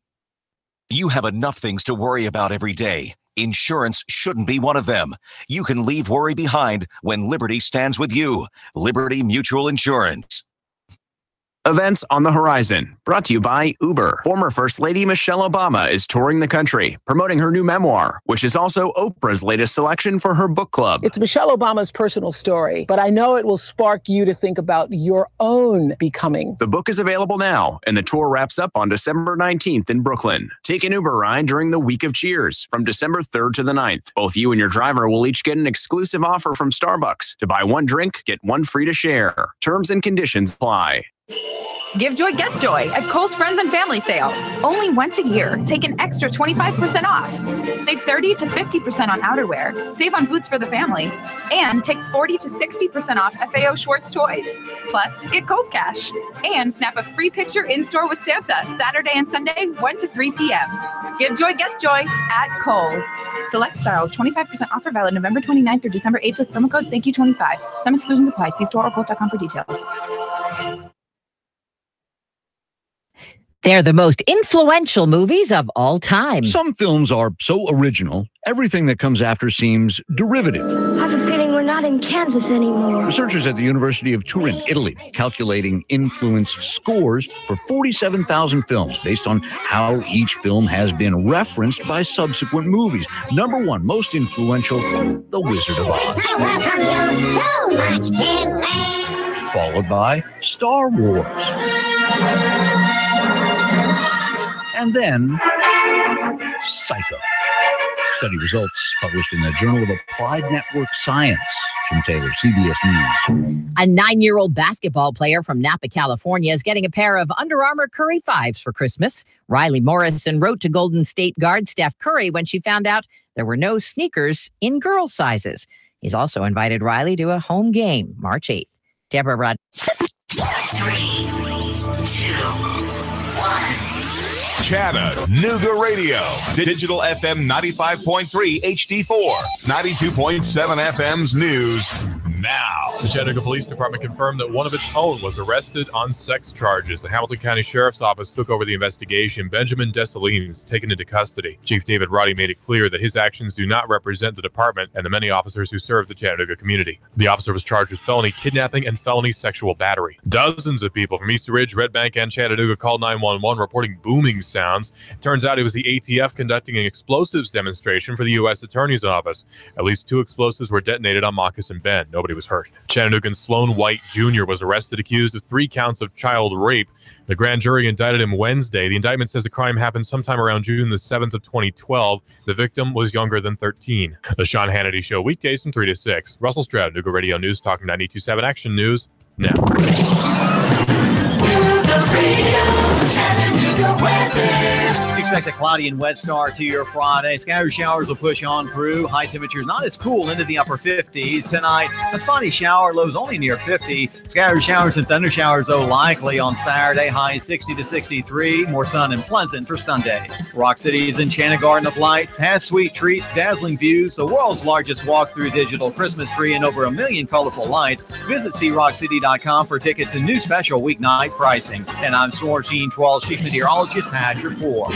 You have enough things to worry about every day. Insurance shouldn't be one of them. You can leave worry behind when Liberty stands with you. Liberty Mutual Insurance. Events on the horizon, brought to you by Uber. Former First Lady Michelle Obama is touring the country, promoting her new memoir, which is also Oprah's latest selection for her book club. It's Michelle Obama's personal story, but I know it will spark you to think about your own becoming. The book is available now, and the tour wraps up on December 19th in Brooklyn. Take an Uber ride during the week of Cheers from December 3rd to the 9th. Both you and your driver will each get an exclusive offer from Starbucks. To buy one drink, get one free to share. Terms and conditions apply. Give Joy, get Joy at Kohl's Friends and Family Sale. Only once a year. Take an extra 25% off. Save 30 to 50% on outerwear. Save on boots for the family. And take 40 to 60% off FAO Schwartz toys. Plus, get Kohl's cash. And snap a free picture in-store with Santa Saturday and Sunday, 1 to 3 p.m. Give Joy, get Joy at Kohl's. Select styles, 25% offer valid November 29th through December 8th with promo code THANKYOU25. Some exclusions apply. See store or Kohl's.com for details. They're the most influential movies of all time. Some films are so original, everything that comes after seems derivative. I have a feeling we're not in Kansas anymore. Researchers at the University of Turin, Italy, calculating influence scores for 47,000 films based on how each film has been referenced by subsequent movies. Number one, most influential, The Wizard of Oz. Followed by Star Wars. And then Psycho. Study results published in the Journal of Applied Network Science. Jim Taylor, CBS News. A 9-year-old basketball player from Napa, California is getting a pair of Under Armour Curry 5s for Christmas. Riley Morrison wrote to Golden State guard Steph Curry when she found out there were no sneakers in girl sizes. He's also invited Riley to a home game March 8th. Deborah Rudd. 3, 2, 1. Chattanooga Radio. Digital FM 95.3 HD4. 92.7 FM's news now. The Chattanooga Police Department confirmed that one of its own was arrested on sex charges. The Hamilton County Sheriff's Office took over the investigation. Benjamin Dessalines taken into custody. Chief David Roddy made it clear that his actions do not represent the department and the many officers who serve the Chattanooga community. The officer was charged with felony kidnapping and felony sexual battery. Dozens of people from Easter Ridge, Red Bank, and Chattanooga called 911 reporting booming sounds. It turns out it was the ATF conducting an explosives demonstration for the U.S. Attorney's Office. At least 2 explosives were detonated on Moccasin Bend. Nobody was hurt. Chattanoogan Sloan White Jr. was arrested accused of 3 counts of child rape. The grand jury indicted him Wednesday. The indictment says the crime happened sometime around June the 7th of 2012. The victim was younger than 13. The Sean Hannity Show, weekdays from 3 to 6. Russell Stroud, Chattanooga Radio News, Talking 92.7 Action News, now. Chattanooga weather. Expect a cloudy and wet start to your Friday. Scattered showers will push on through. High temperatures not as cool, into the upper 50s. Tonight, a spotty shower, lows only near 50. Scattered showers and thunder showers, though, likely on Saturday. High 60 to 63. More sun and pleasant for Sunday. Rock City's Enchanted Garden of Lights has sweet treats, dazzling views, the world's largest walk-through digital Christmas tree, and over 1 million colorful lights. Visit CRockCity.com for tickets and new special weeknight pricing. And I'm Storm Team 12 Chief Meteorologist Pat Report.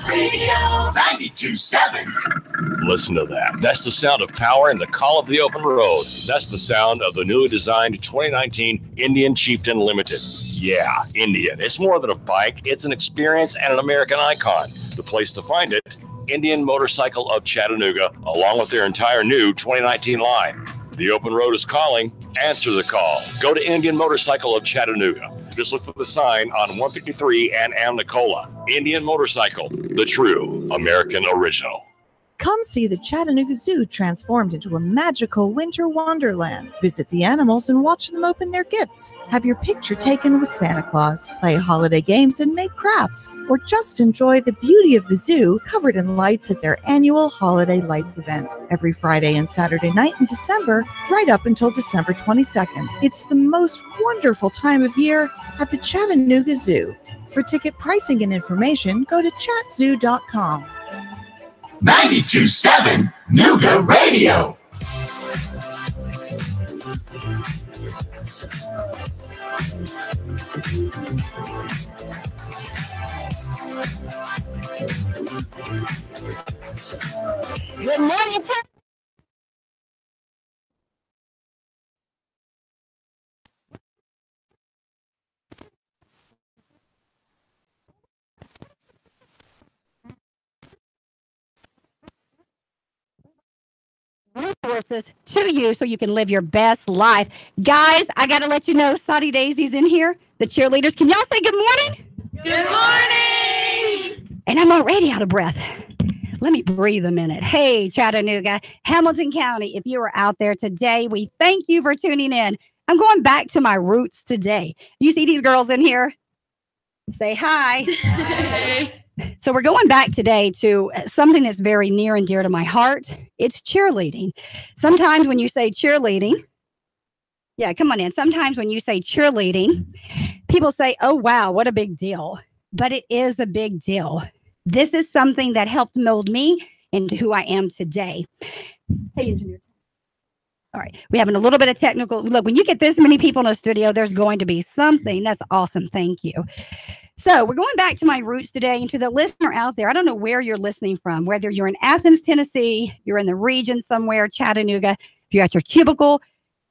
Radio 92.7. Listen to that. That's the sound of power and the call of the open road. That's the sound of the newly designed 2019 Indian Chieftain Limited. Yeah, Indian. It's more than a bike. It's an experience and an American icon. The place to find it, Indian Motorcycle of Chattanooga, along with their entire new 2019 line. The open road is calling. Answer the call. Go to Indian Motorcycle of Chattanooga. Just look for the sign on 153 and Nicola. Indian Motorcycle, the true American original. Come see the Chattanooga Zoo transformed into a magical winter wonderland. Visit the animals and watch them open their gifts. Have your picture taken with Santa Claus, play holiday games and make crafts, or just enjoy the beauty of the zoo covered in lights at their annual Holiday Lights event every Friday and Saturday night in December, right up until December 22nd. It's the most wonderful time of year at the Chattanooga Zoo. For ticket pricing and information, go to chatzoo.com. 92.7 Nuga Radio. Good morning, resources to you so you can live your best life. Guys, I got to let you know, Saudi Daisy's in here. The cheerleaders, can y'all say good morning? Good morning. And I'm already out of breath. Let me breathe a minute. Hey, Chattanooga, Hamilton County, if you are out there today, we thank you for tuning in. I'm going back to my roots today. You see these girls in here? Say hi. Hey. So we're going back today to something that's very near and dear to my heart. It's cheerleading. Sometimes when you say cheerleading, yeah, come on in. Sometimes when you say cheerleading, people say, oh, wow, what a big deal. But it is a big deal. This is something that helped mold me into who I am today. Hey, engineer. All right. We're having a little bit of technical. Look, when you get this many people in a studio, there's going to be something. That's awesome. Thank you. So we're going back to my roots today and to the listener out there. I don't know where you're listening from, whether you're in Athens, Tennessee, you're in the region somewhere, Chattanooga, if you're at your cubicle,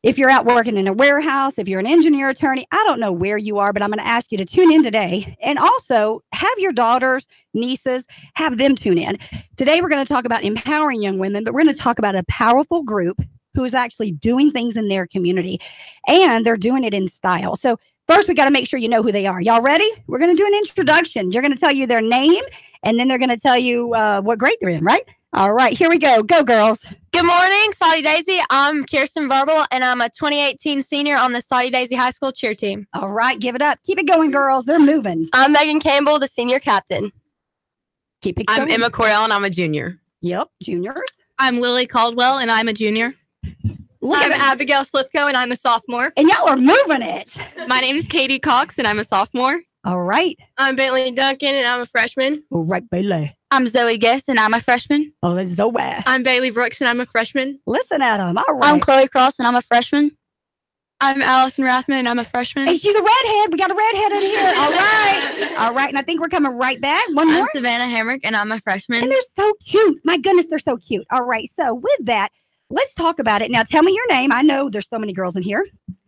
if you're out working in a warehouse, if you're an engineer, attorney, I don't know where you are, but I'm going to ask you to tune in today. And also have your daughters, nieces, have them tune in. Today, we're going to talk about empowering young women, but we're going to talk about a powerful group who is actually doing things in their community, and they're doing it in style. So first, we got to make sure you know who they are. Y'all ready? We're going to do an introduction. You're going to tell you their name, and then they're going to tell you what grade they're in, right? All right, here we go. Go, girls. Good morning, Saudi Daisy. I'm Kirsten Verbal, and I'm a 2018 senior on the Saudi Daisy High School cheer team. All right, give it up. Keep it going, girls. They're moving. I'm Megan Campbell, the senior captain. Keep it going. I'm Emma Cordell, and I'm a junior. Yep, juniors. I'm Lily Caldwell, and I'm a junior. I'm Abigail Slifko, and I'm a sophomore. And y'all are moving it. My name is Katie Cox, and I'm a sophomore. All right. I'm Bentley Duncan, and I'm a freshman. All right, Bailey. I'm Zoe Guest, and I'm a freshman. Oh, that's Zoe. I'm Bailey Brooks, and I'm a freshman. Listen at them. All right. I'm Chloe Cross, and I'm a freshman. I'm Allison Rathman, and I'm a freshman. Hey, she's a redhead. We got a redhead in here. All right. All right. And I think we're coming right back. One more. I'm Savannah Hamrick, and I'm a freshman. And they're so cute. My goodness, they're so cute. All right. So with that, let's talk about it. Now, tell me your name. I know there's so many girls in here.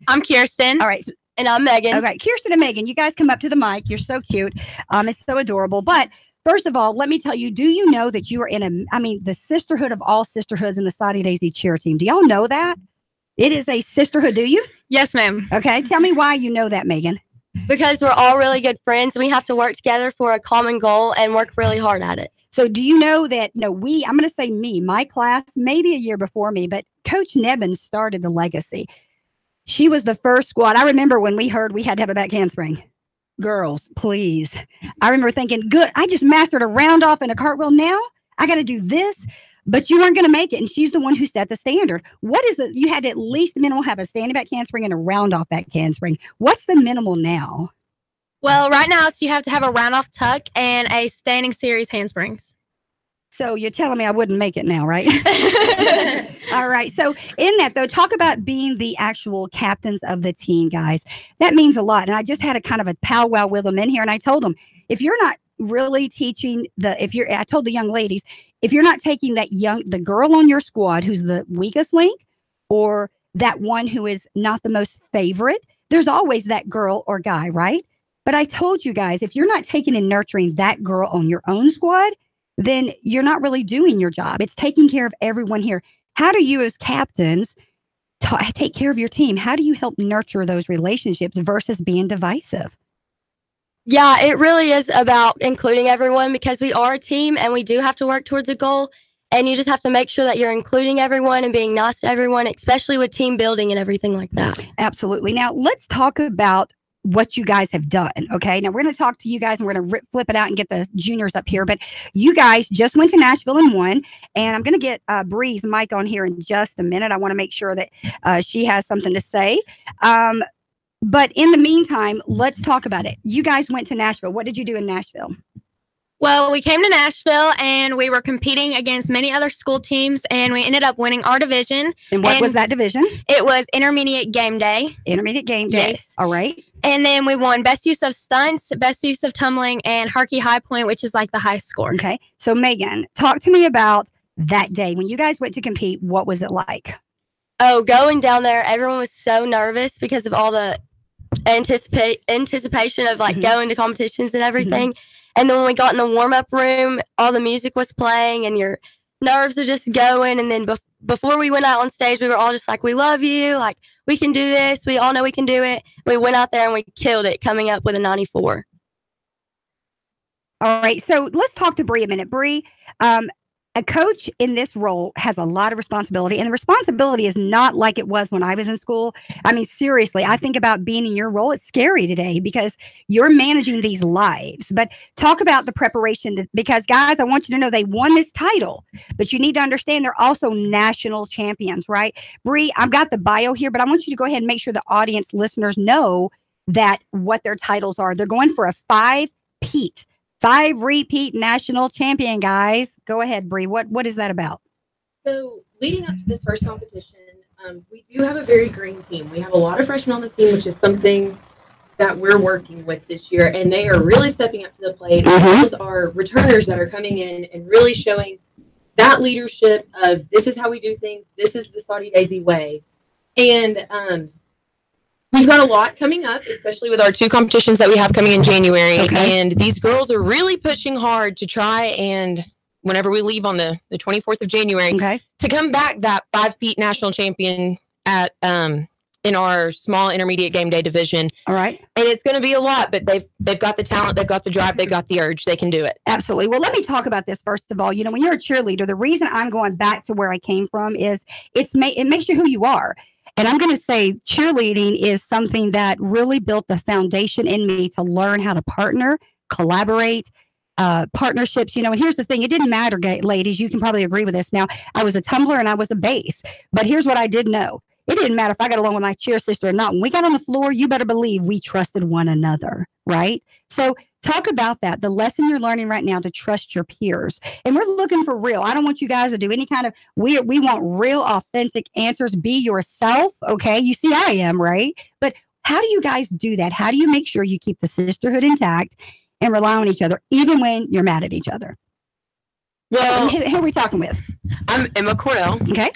I'm Kirsten. All right. And I'm Megan. All right. Kirsten and Megan, you guys come up to the mic. You're so cute. It's so adorable. But first of all, let me tell you, do you know that you are in the sisterhood of all sisterhoods in the Saudi Daisy cheer team? Do y'all know that? It is a sisterhood, do you? Yes, ma'am. Okay. Tell me why you know that, Megan. Because we're all really good friends. We have to work together for a common goal and work really hard at it. So do you know that, I'm going to say my class, maybe a year before me, but Coach Nevin started the legacy. She was the first squad. I remember when we heard we had to have a back handspring. Girls, please. I remember thinking, good, I just mastered a round off and a cartwheel. Now I got to do this, but you weren't going to make it. And she's the one who set the standard. What is it? You had to at least minimal have a standing back handspring and a round off back handspring. What's the minimal now? Well, right now, you have to have a round off tuck and a standing series handsprings. So you're telling me I wouldn't make it now, right? All right. So in that, though, talk about being the actual captains of the team, guys. That means a lot. And I just had a kind of a powwow with them in here. And I told them, if you're not really teaching I told the young ladies, if you're not taking the girl on your squad who's the weakest link or that one who is not the most favorite, there's always that girl or guy, right? But I told you guys, if you're not taking and nurturing that girl on your own squad, then you're not really doing your job. It's taking care of everyone here. How do you as captains take care of your team? How do you help nurture those relationships versus being divisive? Yeah, it really is about including everyone because we are a team and we do have to work towards a goal. And you just have to make sure that you're including everyone and being nice to everyone, especially with team building and everything like that. Absolutely. Now, let's talk about what you guys have done. Okay. Now, we're going to talk to you guys and we're going to flip it out and get the juniors up here. But you guys just went to Nashville and won. And I'm going to get Bree's mic on here in just a minute. I want to make sure that she has something to say. But in the meantime, let's talk about it. You guys went to Nashville. What did you do in Nashville? Well, we came to Nashville and we were competing against many other school teams and we ended up winning our division. And what was that division? It was Intermediate Game Day. Intermediate Game Day. Yes. All right. And then we won Best Use of Stunts, Best Use of Tumbling, and Harkey High Point, which is like the high score. Okay. So, Megan, talk to me about that day. When you guys went to compete, what was it like? Oh, going down there, everyone was so nervous because of all the anticipation of like going to competitions and everything. And then when we got in the warm-up room, all the music was playing and your nerves are just going. And then before we went out on stage, we were all just like, we love you. Like, we can do this. We all know we can do it. We went out there and we killed it, coming up with a 94. All right. So let's talk to Bree a minute. Bree, a coach in this role has a lot of responsibility, and the responsibility is not like it was when I was in school. I mean, seriously, I think about being in your role. It's scary today because you're managing these lives. But talk about the preparation because, guys, I want you to know they won this title, but you need to understand they're also national champions, right? Bree, I've got the bio here, but I want you to go ahead and make sure the audience listeners know that what their titles are. They're going for a 5-repeat national champion, guys. Go ahead, Bree. What is that about? So leading up to this first competition, we do have a very green team. We have a lot of freshmen on this team, which is something that we're working with this year, and they are really stepping up to the plate. Those are returners that are coming in and really showing that leadership of this is how we do things. This is the Saudi Daisy way. And we've got a lot coming up, especially with our 2 competitions that we have coming in January. Okay. And these girls are really pushing hard to try and, whenever we leave on the 24th of January, to come back that 5-peat national champion at in our small intermediate game day division. All right. And it's going to be a lot, but they've got the talent, they've got the drive, they've got the urge. They can do it. Absolutely. Well, let me talk about this first of all. You know, when you're a cheerleader, the reason I'm going back to where I came from is it makes you who you are. And I'm going to say cheerleading is something that really built the foundation in me to learn how to partner, collaborate, partnerships. You know, and here's the thing. It didn't matter, ladies. You can probably agree with this. Now, I was a tumbler and I was a bass. But here's what I did know. It didn't matter if I got along with my cheer sister or not. When we got on the floor, you better believe we trusted one another, right? So talk about that, the lesson you're learning right now to trust your peers. And we're looking for real. I don't want you guys to do any kind of we want real, authentic answers. Be yourself, okay? You see, I am, right? But how do you guys do that? How do you make sure you keep the sisterhood intact and rely on each other, even when you're mad at each other? Well, who are we talking with? I'm Emma Cordell. Okay.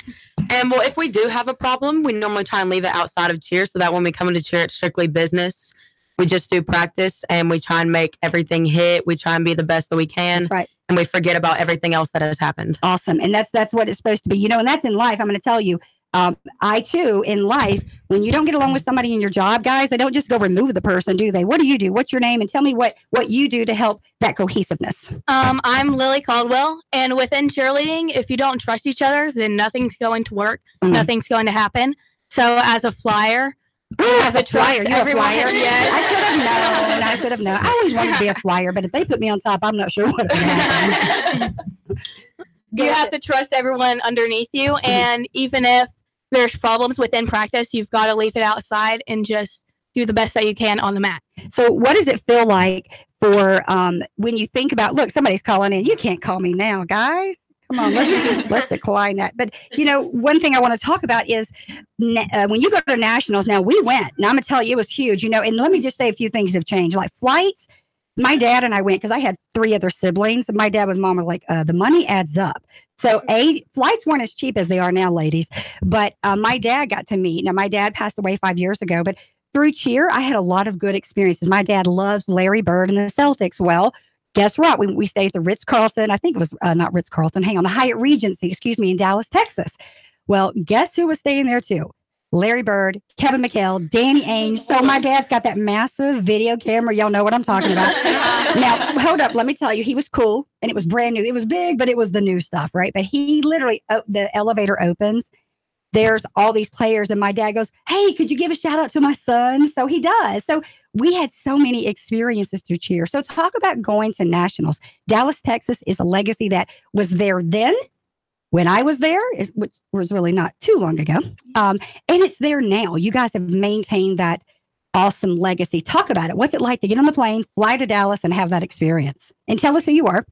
And well, if we do have a problem, we normally try and leave it outside of cheer so that when we come into cheer, it's strictly business. We just do practice and we try and make everything hit. We try and be the best that we can. That's right. And we forget about everything else that has happened. Awesome. And that's what it's supposed to be. You know, and that's in life. I'm going to tell you, I too, in life, when you don't get along with somebody in your job, guys, they don't just go remove the person, do they? What do you do? What's your name? And tell me what you do to help that cohesiveness. I'm Lily Caldwell. And within cheerleading, if you don't trust each other, then nothing's going to work. Nothing's going to happen. So as a flyer, as a flyer, you're a flyer. Yes. I should have known. I always wanted to be a flyer, but if they put me on top, I'm not sure what would happen. You have to trust everyone underneath you. And even if there's problems within practice, you've got to leave it outside and just do the best that you can on the mat. So what does it feel like for when you think about, look, somebody's calling in. You can't call me now, guys. Come on, let's decline that. But, you know, one thing I want to talk about is when you go to nationals, now we went. Now I'm going to tell you, it was huge, you know, and let me just say a few things have changed. Like flights, my dad and I went because I had 3 other siblings. And my dad and mom were like, the money adds up. So flights weren't as cheap as they are now, ladies. But my dad got to meet. Now, my dad passed away 5 years ago, but through cheer, I had a lot of good experiences. My dad loves Larry Bird and the Celtics. Well, guess what? We stayed at the Ritz-Carlton. I think it was not Ritz-Carlton. Hang on, the Hyatt Regency, in Dallas, Texas. Well, guess who was staying there too? Larry Bird, Kevin McHale, Danny Ainge. So my dad's got that massive video camera. Y'all know what I'm talking about. Now, hold up. Let me tell you, he was cool and it was brand new. It was big, but it was the new stuff, right? But he literally, the elevator opens. There's all these players. And my dad goes, hey, could you give a shout out to my son? So he does. So we had so many experiences through cheer. So talk about going to nationals. Dallas, Texas is a legacy that was there then. When I was there, which was really not too long ago, and it's there now. You guys have maintained that awesome legacy. Talk about it. What's it like to get on the plane, fly to Dallas, and have that experience? And tell us who you are.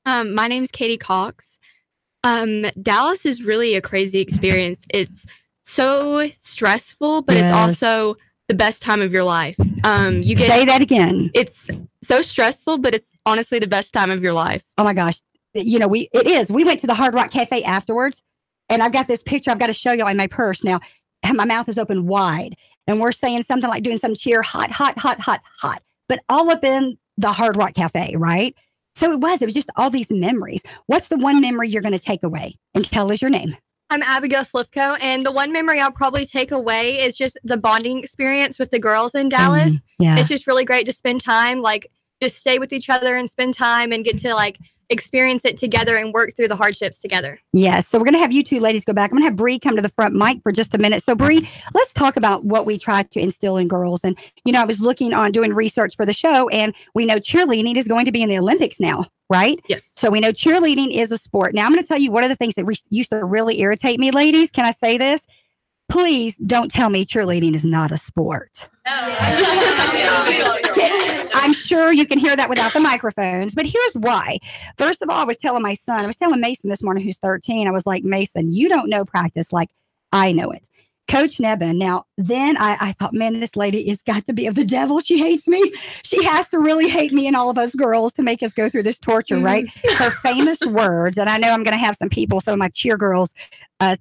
My name's Katie Cox. Dallas is really a crazy experience. It's so stressful, but it's also the best time of your life. You get, say that again. It's so stressful, but it's honestly the best time of your life. Oh my gosh. You know, it is. We went to the Hard Rock Cafe afterwards, and I've got this picture I've got to show you in my purse now. And my mouth is open wide, and we're saying something like doing some cheer, hot, hot, hot, hot, hot, but all up in the Hard Rock Cafe, right? So it was just all these memories. What's the one memory you're going to take away? And tell us your name. I'm Abigail Slifko, and the one memory I'll probably take away is just the bonding experience with the girls in Dallas. Yeah. It's just really great to spend time, like just stay with each other and spend time and get to like experience it together and work through the hardships together. Yes. So we're going to have you two ladies go back. I'm going to have Bree come to the front mic for just a minute. So Bree, let's talk about what we try to instill in girls. And, you know, I was looking on doing research for the show, and we know cheerleading is going to be in the Olympics now, right? Yes. So we know cheerleading is a sport. Now I'm going to tell you one of the things that used to really irritate me, ladies. Can I say this? Please don't tell me cheerleading is not a sport. I'm sure you can hear that without the microphones, but here's why. First of all, I was telling Mason this morning, who's 13, I was like, Mason, you don't know practice like I know it. Coach Nebben. Now, then I thought, man, this lady has got to be of the devil. She hates me. She has to really hate me and all of us girls to make us go through this torture, right? Her famous words, and I know I'm going to have some people, some of my cheer girls,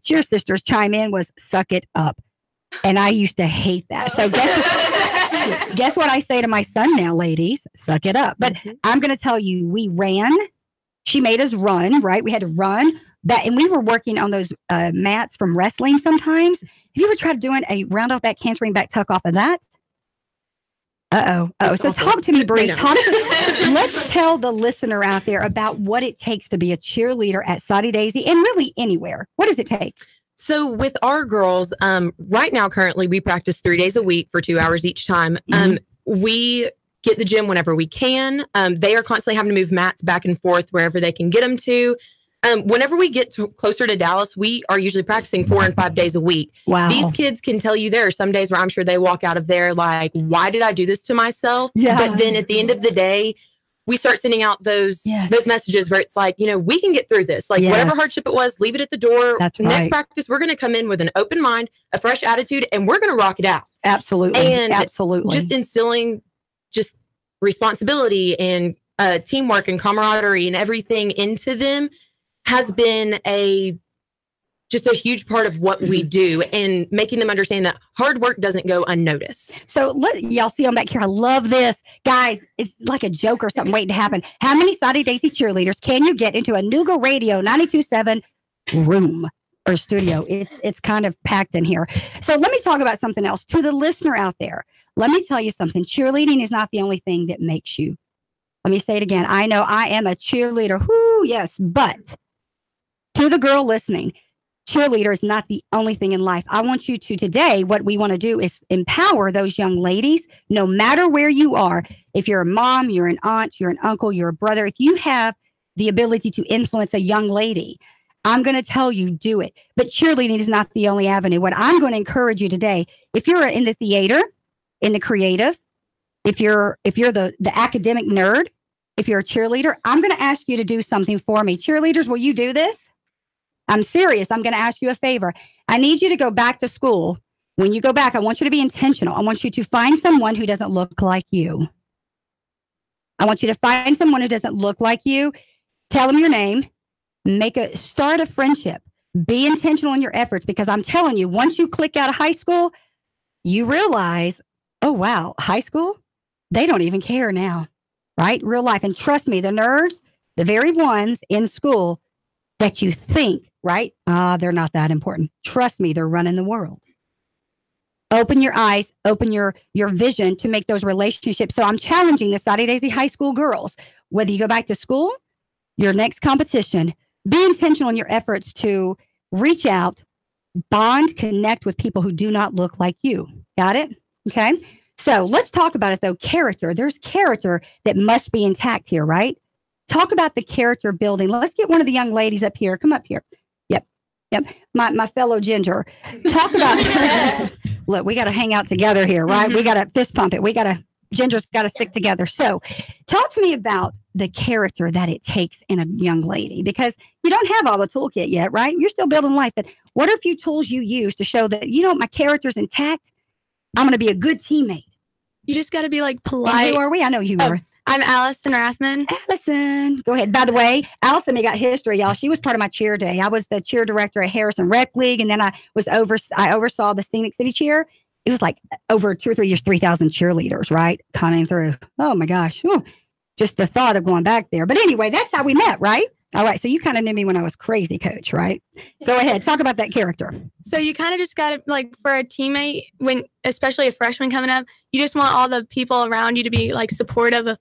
cheer sisters chime in, was suck it up. And I used to hate that. So guess what I say to my son now, ladies? Suck it up. But I'm going to tell you, we ran. She made us run, right? We had to run. And we were working on those mats from wrestling sometimes. Have you ever tried doing a round off back, handspring back, tuck off of that? So talk to me, Bree. Let's tell the listener out there about what it takes to be a cheerleader at Soddy Daisy and really anywhere. What does it take? So with our girls, right now, currently, we practice 3 days a week for 2 hours each time. We get the gym whenever we can. They are constantly having to move mats back and forth wherever they can get them to. Whenever we get closer to Dallas, we are usually practicing 4 and 5 days a week. Wow. These kids can tell you there are some days where I'm sure they walk out of there like, why did I do this to myself? Yeah. But then at the end of the day, we start sending out those messages where it's like, you know, we can get through this. Like whatever hardship it was, leave it at the door. That's Next right. practice, we're going to come in with an open mind, a fresh attitude, and we're going to rock it out. Absolutely. And just instilling just responsibility and teamwork and camaraderie and everything into them has been just a huge part of what we do, and making them understand that hard work doesn't go unnoticed. So y'all see them back here. I love this. Guys, it's like a joke or something waiting to happen. How many Soddy Daisy cheerleaders can you get into a Nooga Radio 92.7 room or studio? It's kind of packed in here. So let me talk about something else. To the listener out there, let me tell you something. Cheerleading is not the only thing that makes you. Let me say it again. I know I am a cheerleader. Whoo, yes. But to the girl listening, cheerleader is not the only thing in life. I want you to today, what we want to do is empower those young ladies, no matter where you are. If you're a mom, you're an aunt, you're an uncle, you're a brother, if you have the ability to influence a young lady, I'm going to tell you, do it. But cheerleading is not the only avenue. What I'm going to encourage you today, if you're in the theater, in the creative, if you're the academic nerd, if you're a cheerleader, I'm going to ask you to do something for me. Cheerleaders, will you do this? I'm serious. I'm going to ask you a favor. I need you to go back to school. When you go back, I want you to be intentional. I want you to find someone who doesn't look like you. I want you to find someone who doesn't look like you. Tell them your name. Start a friendship. Be intentional in your efforts, because I'm telling you, once you click out of high school, you realize, oh, wow, high school? They don't even care now, right? Real life. And trust me, the nerds, the very ones in school that you think, right? They're not that important. Trust me, they're running the world. Open your eyes, open your vision to make those relationships. So I'm challenging the Soddy Daisy High School girls, whether you go back to school, your next competition, be intentional in your efforts to reach out, bond, connect with people who do not look like you. Got it? Okay. So let's talk about it though. Character. There's character that must be intact here, right? Talk about the character building. Let's get one of the young ladies up here. Come up here. Yep. My fellow Ginger. Talk about, look, we got to hang out together here, right? We got to fist pump it. Ginger's got to stick together. So talk to me about the character that it takes in a young lady, because you don't have all the toolkit yet, right? You're still building life. But what are a few tools you use to show that, my character's intact? I'm going to be a good teammate. You just got to be like polite. And who are we? I know you are. I'm Allison Rathman. Allison, go ahead. By the way, Allison, we got history, y'all. She was part of my cheer day. I was the cheer director at Harrison Rec League, and then I oversaw the Scenic City cheer. It was like over 2 or 3 years, 3,000 cheerleaders, right? Coming through. Oh my gosh. Whew. Just the thought of going back there. But anyway, that's how we met, right? All right. So you kind of knew me when I was crazy, coach, right? Go ahead. Talk about that character. So you kind of just got to, like, for a teammate, especially a freshman coming up, you just want all the people around you to be like supportive of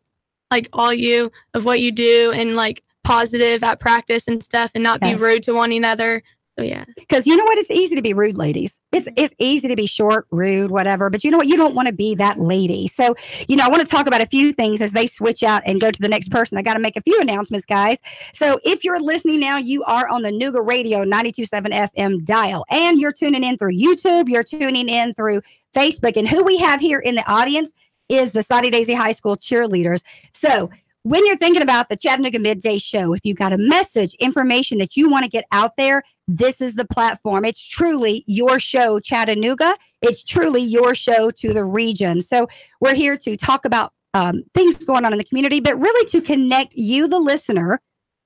like all you, of what you do, and like positive at practice and stuff, and not be rude to one another. So yeah. Because you know what? It's easy to be rude, ladies. It's easy to be short, rude, whatever. But you know what? You don't want to be that lady. So, I want to talk about a few things as they switch out and go to the next person. I got to make a few announcements, guys. So if you're listening now, you are on the Nooga Radio 92.7 FM dial. And you're tuning in through YouTube. You're tuning in through Facebook. And who we have here in the audience is the Soddy Daisy High School cheerleaders. So when you're thinking about the Chattanooga Midday Show, if you've got a message, information that you want to get out there, this is the platform. It's truly your show, Chattanooga. It's truly your show to the region. So we're here to talk about things going on in the community, but really to connect you, the listener,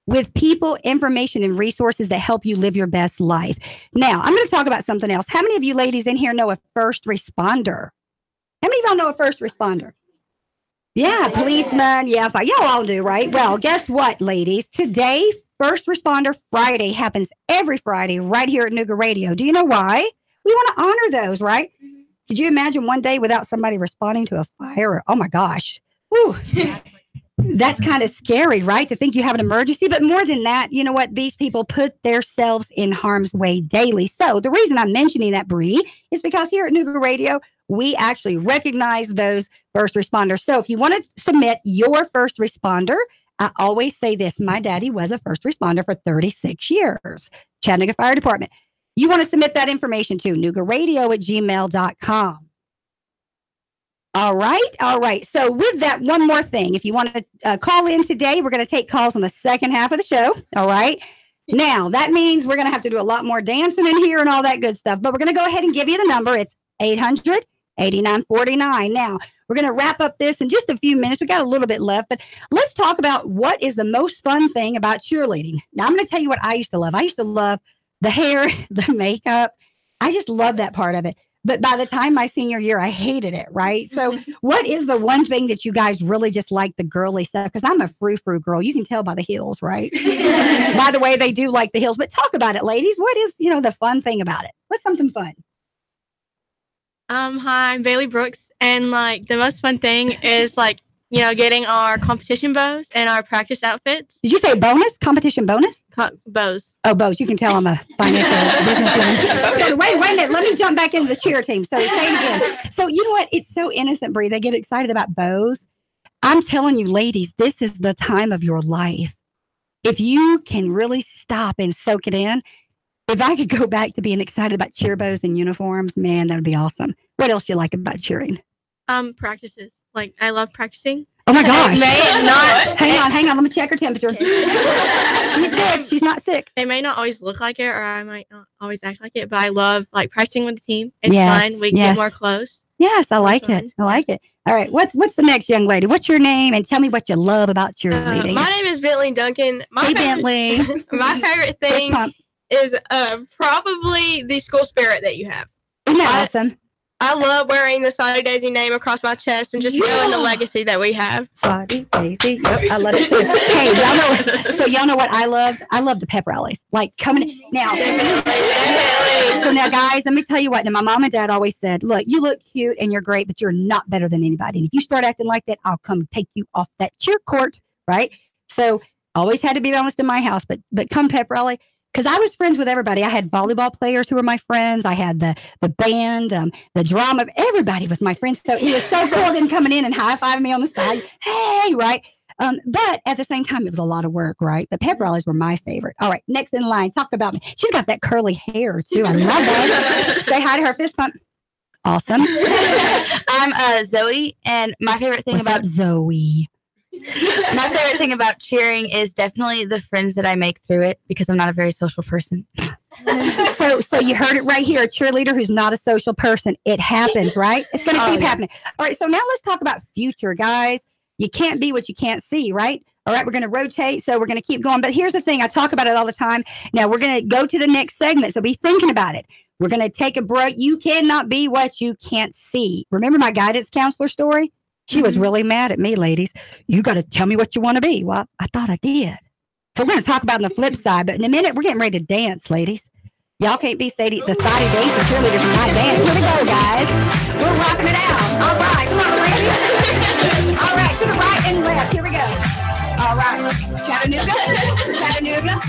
with people, information, and resources that help you live your best life. Now, I'm going to talk about something else. How many of you ladies in here know a first responder? How many of y'all know a first responder? Yeah, policeman. Yeah, y'all all do, right? Well, guess what, ladies? Today, First Responder Friday happens every Friday right here at Nooga Radio. Do you know why? We want to honor those, right? Could you imagine one day without somebody responding to a fire? Oh, my gosh. Whew. That's kind of scary, right? To think you have an emergency. But more than that, you know what? These people put themselves in harm's way daily. So the reason I'm mentioning that, Bree, is because here at Nooga Radio, we actually recognize those first responders. So if you want to submit your first responder, I always say this. My daddy was a first responder for 36 years. Chattanooga Fire Department. You want to submit that information to noogaradio@gmail.com. All right. So with that, one more thing. If you want to call in today, we're going to take calls on the second half of the show. All right. Now, that means we're going to have to do a lot more dancing in here and all that good stuff. But we're going to go ahead and give you the number. It's 800-8949. Now, we're going to wrap up this in just a few minutes. We got a little bit left, but let's talk about what is the most fun thing about cheerleading. Now, I'm going to tell you what I used to love. I used to love the hair, the makeup. I just love that part of it. But by the time my senior year, I hated it, right? So what is the one thing that you guys really just like the girly stuff? Because I'm a frou-frou girl. You can tell by the heels, right? By the way, they do like the heels. But talk about it, ladies. What is, the fun thing about it? What's something fun? Hi, I'm Bailey Brooks. And like the most fun thing is like, getting our competition bows and our practice outfits. Did you say bonus? Competition bonus? Bows. Oh, bows. You can tell I'm a financial businesswoman. So wait a minute. Let me jump back into the cheer team. So say it again. So you know what? It's so innocent, Bree. They get excited about bows. I'm telling you, ladies, this is the time of your life. If you can really stop and soak it in, if I could go back to being excited about cheer bows and uniforms, man, that would be awesome. What else do you like about cheering? Practices. Like, I love practicing. Oh my gosh. Hang on. Let me check her temperature. She's good. She's not sick. It may not always look like it, or I might not always act like it, but I love like practicing with the team. It's fun. We get more close. Yes, I like it. I like it. All right. What's the next young lady? What's your name? And tell me what you love about cheerleading. My name is Bentley Duncan. Bentley. My favorite thing is probably the school spirit that you have. Isn't that awesome? I love wearing the Saudi Daisy name across my chest and just showing the legacy that we have. Saudi Daisy. Yep, I love it too. Hey, y'all know what I love? I love the pep rallies. Like coming now. So now, guys, let me tell you what. Now, my mom and dad always said, look, you look cute and you're great, but you're not better than anybody. And if you start acting like that, I'll come take you off that cheer court, right? So always had to be balanced in my house, but come pep rally. Because I was friends with everybody. I had volleyball players who were my friends. I had the band, the drama. Everybody was my friend. So it was so cool them coming in and high-fiving me on the side. Hey, right? But at the same time, it was a lot of work, right? The pep rallies were my favorite. All right, next in line, talk about me. She's got that curly hair, too. I love that. Say hi to her, fist pump. Awesome. I'm Zoe, and my favorite thing What's up, Zoe? My favorite thing about cheering is definitely the friends that I make through it because I'm not a very social person. So you heard it right here. A cheerleader who's not a social person. It happens, right? It's going to keep happening. All right. So now let's talk about future, guys. You can't be what you can't see, right? All right. We're going to rotate. So we're going to keep going. But here's the thing. I talk about it all the time. Now we're going to go to the next segment. So be thinking about it. We're going to take a break. You cannot be what you can't see. Remember my guidance counselor story? She was really mad at me, ladies. You got to tell me what you want to be. Well, I thought I did. So we're going to talk about on the flip side. But in a minute, we're getting ready to dance, ladies. Y'all can't be the Saudi Daisy cheerleaders and not dance. Here we go, guys. We're rocking it out. All right. Come on, ladies. All right. To the right and left. Here we go. All right. Chattanooga.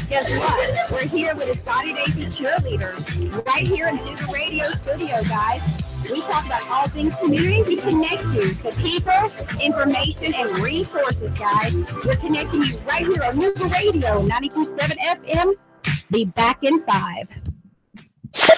Guess what? We're here with the Saudi Daisy cheerleaders right here in the Nooga Radio studio, guys. We talk about all things community. We connect you to people, information, and resources, guys. We're connecting you right here on Nooga Radio, 92.7 FM. Be back in 5. 3, 2,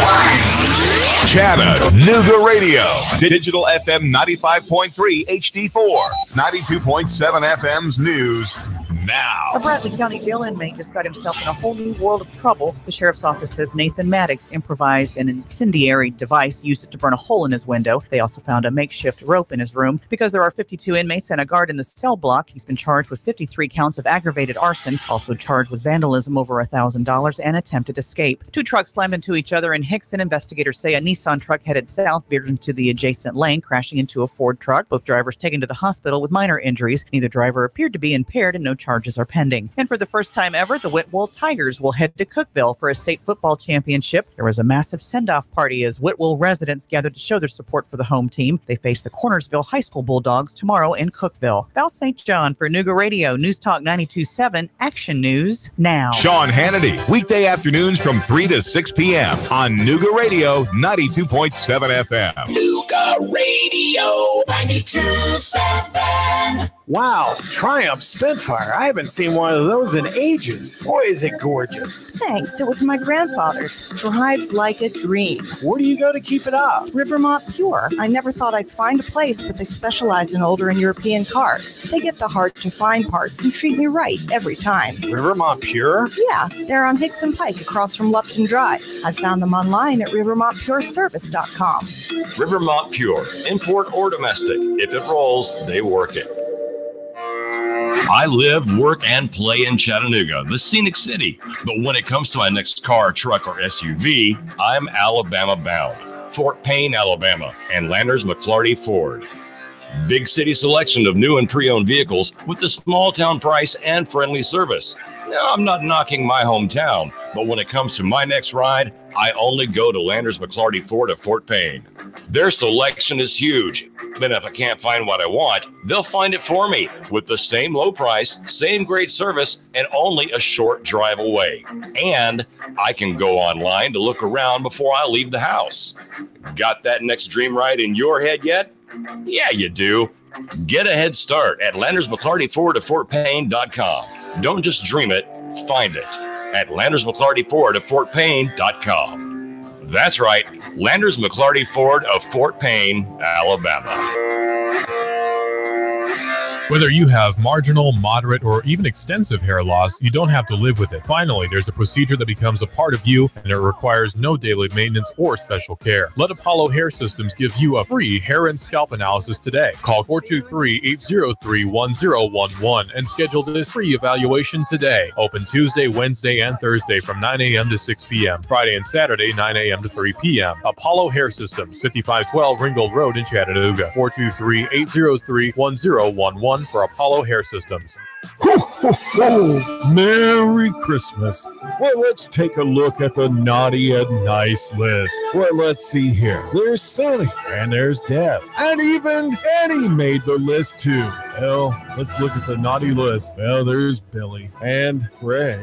1. Chattanooga Radio. Digital FM 95.3 HD4. 92.7 FM's news now. A Bradley County jail inmate just got himself in a whole new world of trouble. The sheriff's office says Nathan Maddox improvised an incendiary device, used it to burn a hole in his window. They also found a makeshift rope in his room. Because there are 52 inmates and a guard in the cell block, he's been charged with 53 counts of aggravated arson, also charged with vandalism over $1,000 and attempted escape. 2 trucks slammed into each other in Hickson. Investigators say a Nissan truck headed south veered into the adjacent lane, crashing into a Ford truck. Both drivers taken to the hospital with minor injuries. Neither driver appeared to be impaired and no charges are pending. And for the first time ever, the Whitwell Tigers will head to Cookeville for a state football championship. There was a massive send-off party as Whitwell residents gathered to show their support for the home team. They face the Cornersville High School Bulldogs tomorrow in Cookeville. Val St. John for Nooga Radio, News Talk 92.7, Action News now. Sean Hannity, weekday afternoons from 3 to 6 p.m. on Nooga Radio 92.7 FM. Nooga Radio 92.7. Wow, Triumph Spitfire. I haven't seen one of those in ages. Boy, is it gorgeous. Thanks. It was my grandfather's. Drives like a dream. Where do you go to keep it up? Rivermont Pure. I never thought I'd find a place, but they specialize in older and European cars. They get the hard-to-find parts and treat me right every time. Rivermont Pure? Yeah, they're on Hickson Pike across from Lupton Drive. I found them online at rivermontpureservice.com. Rivermont Pure, import or domestic. If it rolls, they work it. I live, work, and play in Chattanooga, the scenic city. But when it comes to my next car, truck, or SUV, I'm Alabama bound. Fort Payne, Alabama, and Landers McClarty Ford. Big city selection of new and pre-owned vehicles with the small town price and friendly service. Now, I'm not knocking my hometown, but when it comes to my next ride, I only go to Landers McClarty Ford of Fort Payne. Their selection is huge. Then if I can't find what I want, they'll find it for me with the same low price, same great service, and only a short drive away. And I can go online to look around before I leave the house. Got that next dream ride in your head yet? Yeah, you do. Get a head start at LandersMcClartyFord@FortPayne.com. Don't just dream it, find it at LandersMcClartyFord@FortPayne.com. That's right, Landers McClarty Ford of Fort Payne, Alabama. Whether you have marginal, moderate, or even extensive hair loss, you don't have to live with it. Finally, there's a procedure that becomes a part of you, and it requires no daily maintenance or special care. Let Apollo Hair Systems give you a free hair and scalp analysis today. Call 423-803-1011 and schedule this free evaluation today. Open Tuesday, Wednesday, and Thursday from 9 a.m. to 6 p.m. Friday and Saturday, 9 a.m. to 3 p.m. Apollo Hair Systems, 5512 Ringgold Road in Chattanooga. 423-803-1011 for Apollo Hair Systems. Merry Christmas. Well, let's take a look at the naughty and nice list. Well, let's see here. There's Sally, and there's Deb, and even Eddie made the list too. Well, let's look at the naughty list. Well, there's Billy and Greg.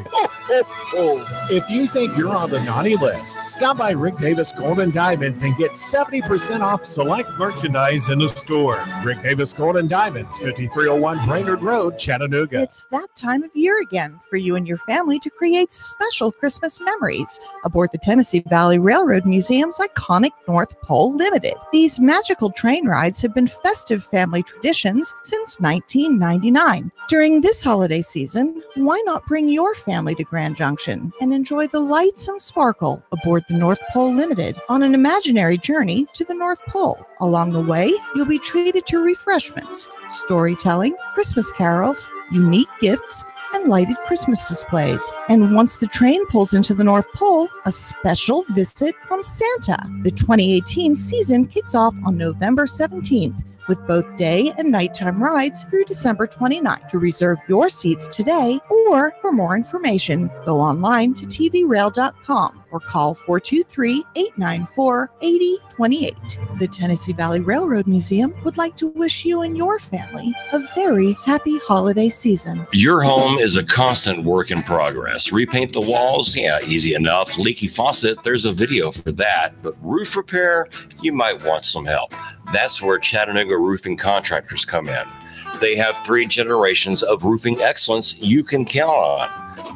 If you think you're on the naughty list, stop by Rick Davis Gold and Diamonds and get 70% off select merchandise in the store. Rick Davis Gold and Diamonds, 5301 Brainerd Road, Chattanooga. It's that time of year again for you and your family to create special Christmas memories aboard the Tennessee Valley Railroad Museum's iconic North Pole Limited. These magical train rides have been festive family traditions since 1999. During this holiday season, why not bring your family to Grand Junction and enjoy the lights and sparkle aboard the North Pole Limited on an imaginary journey to the North Pole. Along the way, you'll be treated to refreshments, storytelling, Christmas carols, unique gifts, and lighted Christmas displays. And once the train pulls into the North Pole, a special visit from Santa. The 2018 season kicks off on November 17th with both day and nighttime rides through December 29th. To reserve your seats today or for more information, go online to tvrail.com or call 423-894-8028. The Tennessee Valley Railroad Museum would like to wish you and your family a very happy holiday season. Your home is a constant work in progress. Repaint the walls? Yeah, easy enough. Leaky faucet? There's a video for that. But roof repair? You might want some help. That's where Chattanooga Roofing Contractors come in. They have 3 generations of roofing excellence you can count on.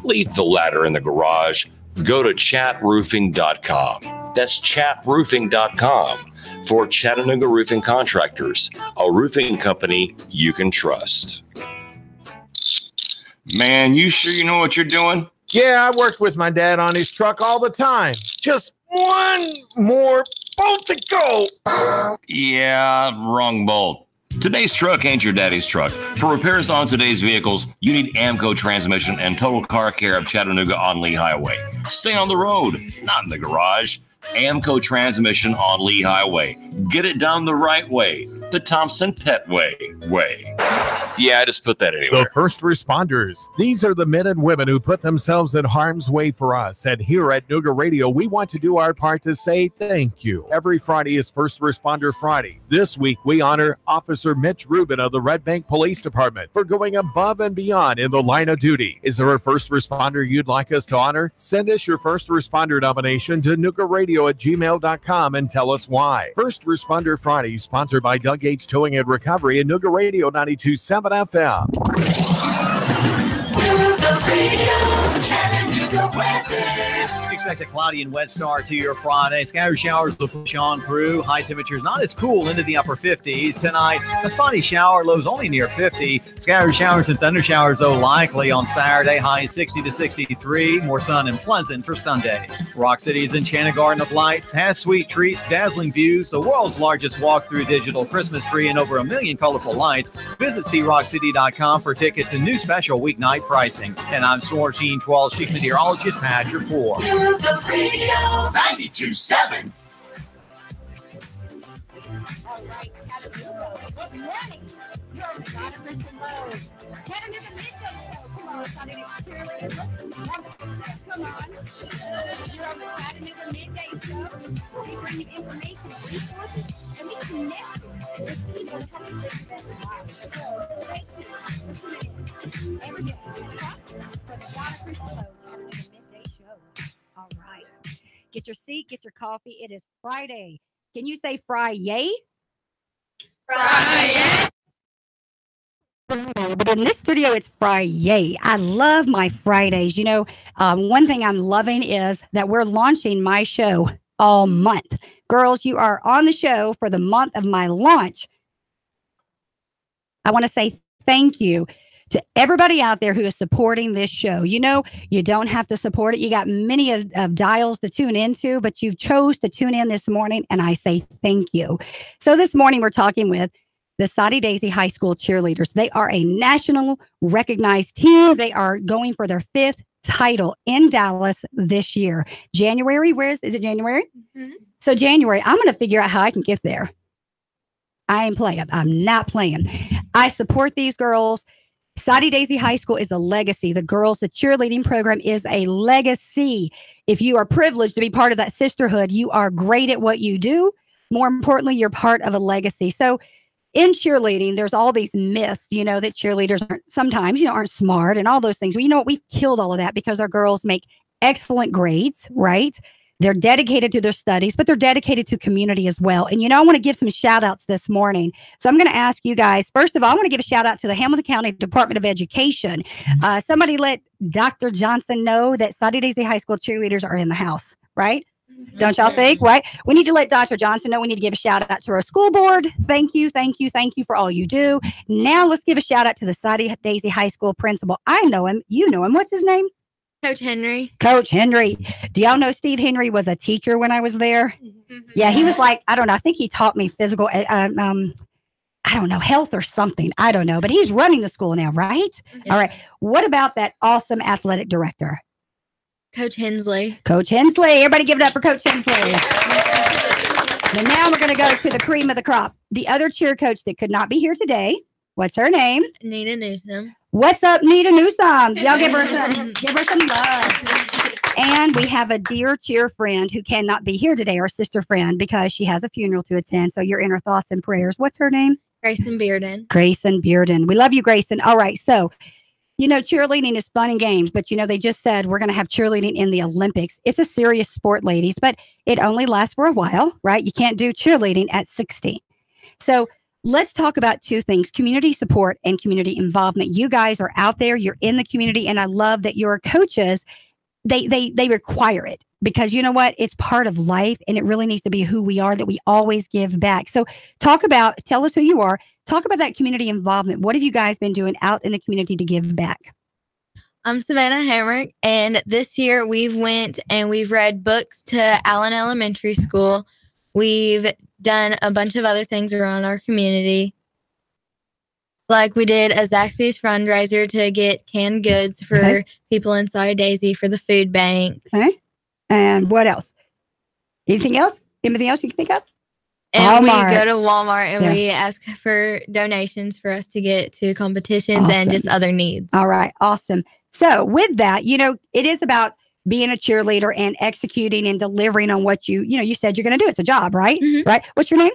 Leave the ladder in the garage. Go to chatroofing.com. That's chatroofing.com for Chattanooga Roofing Contractors, a roofing company you can trust. Man, you sure you know what you're doing? Yeah, I worked with my dad on his truck all the time. Just one more bolt to go. Yeah, wrong bolt. Today's truck ain't your daddy's truck. For repairs on today's vehicles, you need AMCO transmission and total car care of Chattanooga on Lee Highway. Stay on the road, not in the garage. AMCO transmission on Lee Highway. Get it done the right way. The Thompson Pet way. Yeah, I just put that anywhere. The first responders. These are the men and women who put themselves in harm's way for us. And here at Nooga Radio, we want to do our part to say thank you. Every Friday is First Responder Friday. This week, we honor Officer Mitch Rubin of the Red Bank Police Department for going above and beyond in the line of duty. Is there a first responder you'd like us to honor? Send us your first responder nomination to noogaradio@gmail.com and tell us why. First Responder Friday, sponsored by Doug Gates Towing and Recovery and Nooga Radio 92.7 FM. Nooga Radio, Chattanooga weather. Expect a cloudy and wet start to your Friday. Scattered showers will push on through. High temperatures not as cool, into the upper 50s. Tonight, a spotty shower, lows only near 50. Scattered showers and thunder showers, though, likely on Saturday. High 60 to 63. More sun and pleasant for Sunday. Rock City's Enchanted Garden of Lights has sweet treats, dazzling views, the world's largest walk-through digital Christmas tree, and over 1 million colorful lights. Visit CRockCity.com for tickets and new special weeknight pricing. And I'm Storm Sheen 12 Chief Meteorologist Pat your 4. Nooga Radio 92.7. All right, Chattanooga. Good morning. You're on the Donna and Lowe. Chattanooga Midday Show. Come on, Sunday cheerleaders. Come on. You're on the Chattanooga Midday Show. We bring you information, resources, and we connect you with people who help you live the best life. So, thank you for tuning in every day for the Donna and Lowe Chattanooga Midday Show. All right. Get your seat, get your coffee. It is Friday. Can you say Friday? Friday. But in this studio, it's Friday. I love my Fridays. You know, one thing I'm loving is that we're launching my show all month. Girls, you are on the show for the month of my launch. I want to say thank you to everybody out there who is supporting this show. You know, you don't have to support it. You got many of dials to tune into, but you've chose to tune in this morning, and I say thank you. So this morning we're talking with the Soddy Daisy High School cheerleaders. They are a national recognized team. They are going for their 5th title in Dallas this year. January, is it January? Mm-hmm. So January, I'm going to figure out how I can get there. I ain't playing. I'm not playing. I support these girls. Soddy Daisy High School is a legacy. The cheerleading program is a legacy. If you are privileged to be part of that sisterhood, you are great at what you do. More importantly, you're part of a legacy. So in cheerleading, there's all these myths, you know, that cheerleaders aren't smart and all those things. Well, you know what? We've killed all of that because our girls make excellent grades, right? They're dedicated to their studies, but they're dedicated to community as well. And, you know, I want to give some shout outs this morning. So I'm going to ask you guys, first of all, I want to give a shout out to the Hamilton County Department of Education. Somebody let Dr. Johnson know that Soddy Daisy High School cheerleaders are in the house, right? Don't y'all think, right? We need to let Dr. Johnson know. We need to give a shout out to our school board. Thank you for all you do. Now let's give a shout out to the Soddy Daisy High School principal. I know him. You know him. What's his name? Coach Henry. Coach Henry. Do y'all know Steve Henry was a teacher when I was there? Mm-hmm. Yeah, he was like, I don't know. I think he taught me physical, I don't know, health or something. I don't know. But he's running the school now, right? Mm-hmm. All right. What about that awesome athletic director? Coach Hensley. Coach Hensley. Everybody give it up for Coach Hensley. And now we're going to go to the cream of the crop. The other cheer coach that could not be here today. What's her name? Nina Newsom. What's up, Nita Newsom? Y'all give her some love. And we have a dear cheer friend who cannot be here today, our sister friend, because she has a funeral to attend. So you're in her thoughts and prayers. What's her name? Grayson Bearden. Grayson Bearden. We love you, Grayson. All right. So, you know, cheerleading is fun and games, but, you know, they just said we're going to have cheerleading in the Olympics. It's a serious sport, ladies, but it only lasts for a while, right? You can't do cheerleading at 60. So let's talk about two things, community support and community involvement. You guys are out there, you're in the community, and I love that your coaches, they require it because you know what? It's part of life and it really needs to be who we are, that we always give back. So tell us who you are. Talk about that community involvement. What have you guys been doing out in the community to give back? I'm Savannah Hamrick, and this year we've read books to Allen Elementary School. We've done a bunch of other things around our community. Like we did a Zaxby's fundraiser to get canned goods for people in Soddy Daisy for the food bank. Okay. And what else? Anything else? Anything else you can think of? And Walmart. We go to Walmart and we ask for donations for us to get to competitions and just other needs. All right. Awesome. So with that, you know, it is about being a cheerleader and executing and delivering on what you said you're going to do. It's a job, right? Mm-hmm. Right. What's your name?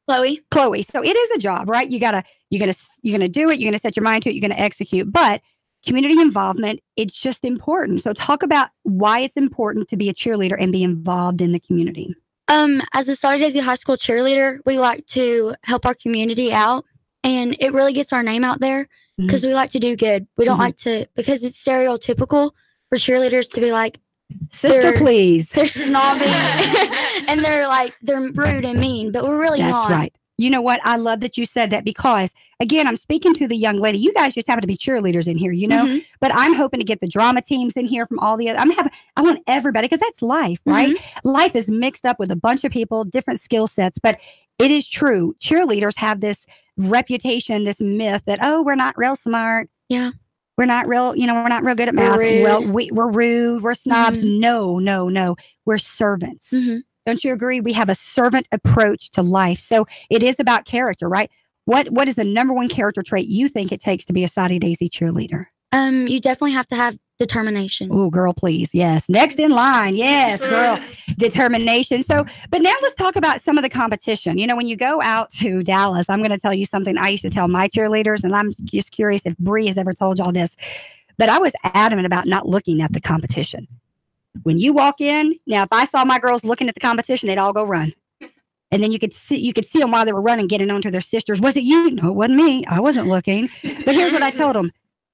Chloe. So it is a job, right? You're going to do it. You're going to set your mind to it. You're going to execute, but community involvement, it's just important. So talk about why it's important to be a cheerleader and be involved in the community. As a Soddy Daisy High School cheerleader, we like to help our community out, and it really gets our name out there because we like to do good. We don't like to, because it's stereotypical for cheerleaders to be like, sister, please. They're snobby and they're rude and mean, but we're really not. That's right. You know what? I love that you said that because, again, I'm speaking to the young lady. You guys just happen to be cheerleaders in here, you know, but I'm hoping to get the drama teams in here from all the other. I want everybody because that's life, right? Life is mixed up with a bunch of people, different skill sets, but it is true. Cheerleaders have this reputation, this myth that, oh, we're not real smart. Yeah. We're not real, we're not real good at math. We're rude. We're snobs. No. We're servants. Don't you agree? We have a servant approach to life. So it is about character, right? What is the number one character trait you think it takes to be a Soddy Daisy cheerleader? You definitely have to have determination. Oh, girl, please. Yes. Next in line. Yes, girl. Determination. So, but now let's talk about some of the competition. You know, when you go out to Dallas, I'm going to tell you something I used to tell my cheerleaders, and I'm just curious if Bree has ever told y'all this, but I was adamant about not looking at the competition. When you walk in, now, if I saw my girls looking at the competition, they'd all go run. And then you could see them while they were running, getting onto their sisters. Was it you? No, it wasn't me. I wasn't looking. But here's what I told them.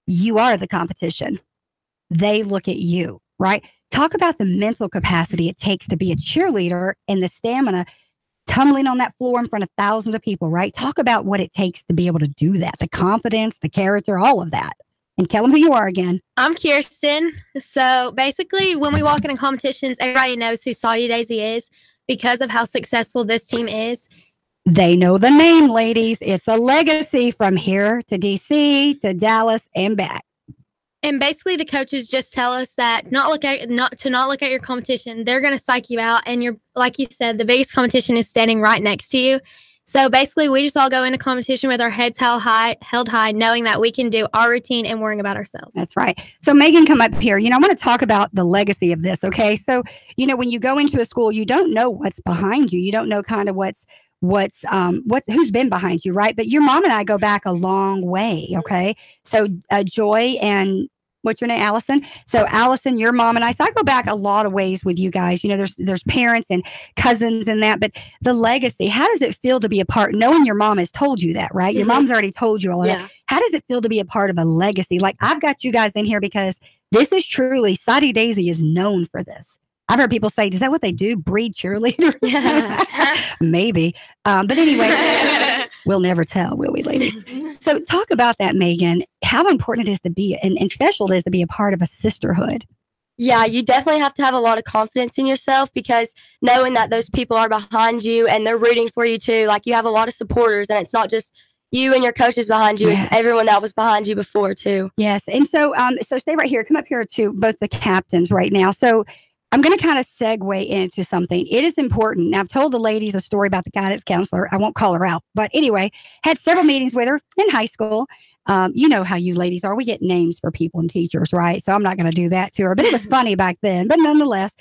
You are the competition. They look at you, right? Talk about the mental capacity it takes to be a cheerleader and the stamina tumbling on that floor in front of thousands of people, right? Talk about what it takes to be able to do that, the confidence, the character, all of that. And tell them who you are again. I'm Kirsten. So basically, when we walk into competitions, everybody knows who Saudi Daisy is because of how successful this team is. They know the name, ladies. It's a legacy from here to DC to Dallas and back. And basically, the coaches just tell us that not look at your competition. They're going to psych you out, and you're, like you said, the biggest competition is standing right next to you. So basically, we just all go into competition with our heads held high, knowing that we can do our routine and worrying about ourselves. That's right. So Megan, come up here. I want to talk about the legacy of this. Okay, so when you go into a school, you don't know what's behind you. You don't know kind of who's been behind you, right? But your mom and I go back a long way. Okay, so Joy and what's your name, Allison? So Allison, your mom and I. So I go back a lot of ways with you guys. There's parents and cousins and that. But the legacy. How does it feel to be a part? Knowing your mom has told you that, right? Your mom's already told you all of that. How does it feel to be a part of a legacy? Like I've got you guys in here because this is truly Saudi Daisy is known for this. I've heard people say, is that what they do? Breed cheerleaders? Maybe. But anyway, we'll never tell, will we, ladies? So talk about that, Megan, how important it is to be, and special it is to be a part of a sisterhood. Yeah, you definitely have to have a lot of confidence in yourself because knowing that those people are behind you and they're rooting for you too, like you have a lot of supporters and it's not just you and your coaches behind you, it's everyone that was behind you before too. Yes, and so stay right here, come up here to both the captains right now. So I'm going to kind of segue into something. It is important. Now, I've told the ladies a story about the guidance counselor. I won't call her out. But anyway, had several meetings with her in high school. You know how you ladies are. We get names for people and teachers, right? So I'm not going to do that to her. But it was funny back then. But nonetheless,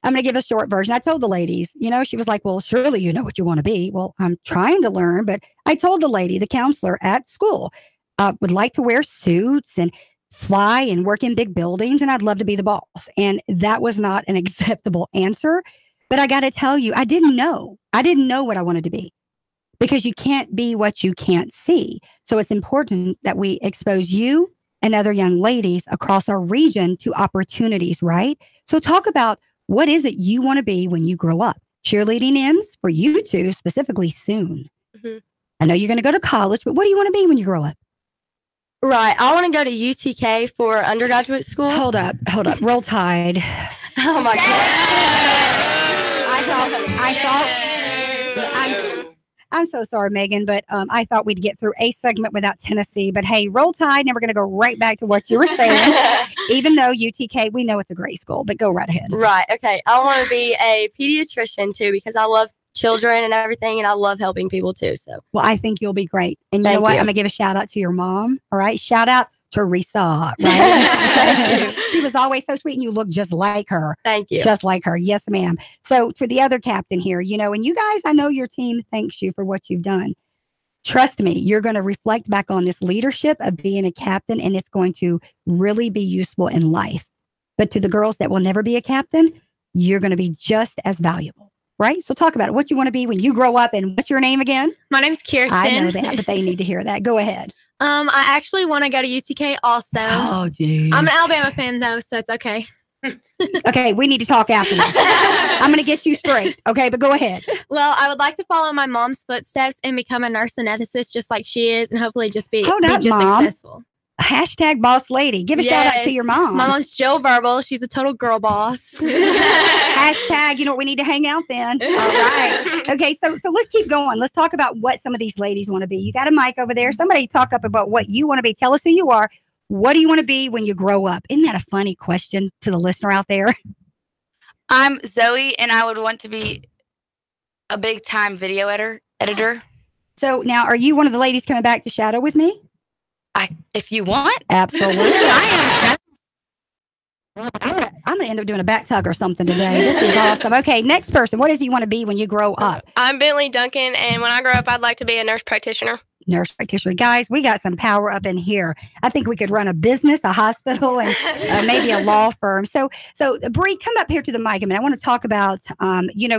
I'm going to give a short version. I told the ladies, she was like, well, surely you know what you want to be. Well, I'm trying to learn. But I told the lady, the counselor at school, would like to wear suits and fly and work in big buildings, and I'd love to be the boss. And that was not an acceptable answer. But I got to tell you, I didn't know what I wanted to be because you can't be what you can't see. So it's important that we expose you and other young ladies across our region to opportunities, right? So talk about what is it you want to be when you grow up. Cheerleading ends for you two specifically soon. Mm-hmm. I know you're going to go to college, but what do you want to be when you grow up? Right. I want to go to UTK for undergraduate school. Hold up. Roll Tide. Oh my God. I'm so sorry, Megan, but I thought we'd get through a segment without Tennessee. But hey, Roll Tide. Now we're going to go right back to what you were saying. Even though UTK, we know it's a great school, but go right ahead. Right. Okay. I want to be a pediatrician too because I love children and everything, and I love helping people too. So, well, I think you'll be great. And you know what? I'm gonna give a shout out to your mom. All right, shout out Teresa. Right? She was always so sweet, and you look just like her. Thank you. Just like her. Yes, ma'am. So, to the other captain here, and you guys, I know your team thanks you for what you've done. Trust me, you're going to reflect back on this leadership of being a captain, and it's going to really be useful in life. But to the girls that will never be a captain, you're going to be just as valuable. Right? So talk about it. What you want to be when you grow up, and what's your name again? My name's Kirsten. I know that, but they need to hear that. Go ahead. I actually want to go to UTK also. Oh, geez. I'm an Alabama fan though, so it's okay. Okay, we need to talk after this. I'm going to get you straight. Okay, but go ahead. Well, I would like to follow my mom's footsteps and become a nurse anesthetist just like she is, and hopefully just be successful. Hashtag boss lady. Give a shout out to your mom. My mom's Jill Verbal. She's a total girl boss. Hashtag, we need to hang out then. All right. Okay, so let's keep going. Let's talk about what some of these ladies want to be. You got a mic over there. Somebody talk up about what you want to be. Tell us who you are. What do you want to be when you grow up? Isn't that a funny question to the listener out there? I'm Zoe, and I would want to be a big-time video editor. So now, are you one of the ladies coming back to Shadow with me? If you want. Absolutely. I am. I'm going to end up doing a back tug or something today. This is awesome. Okay, next person. What is it you want to be when you grow up? I'm Bentley Duncan, and when I grow up, I'd like to be a nurse practitioner. Nurse practitioner. Guys, we got some power up in here. I think we could run a business, a hospital, and maybe a law firm. So Bree, come up here to the mic a minute. I want to talk about,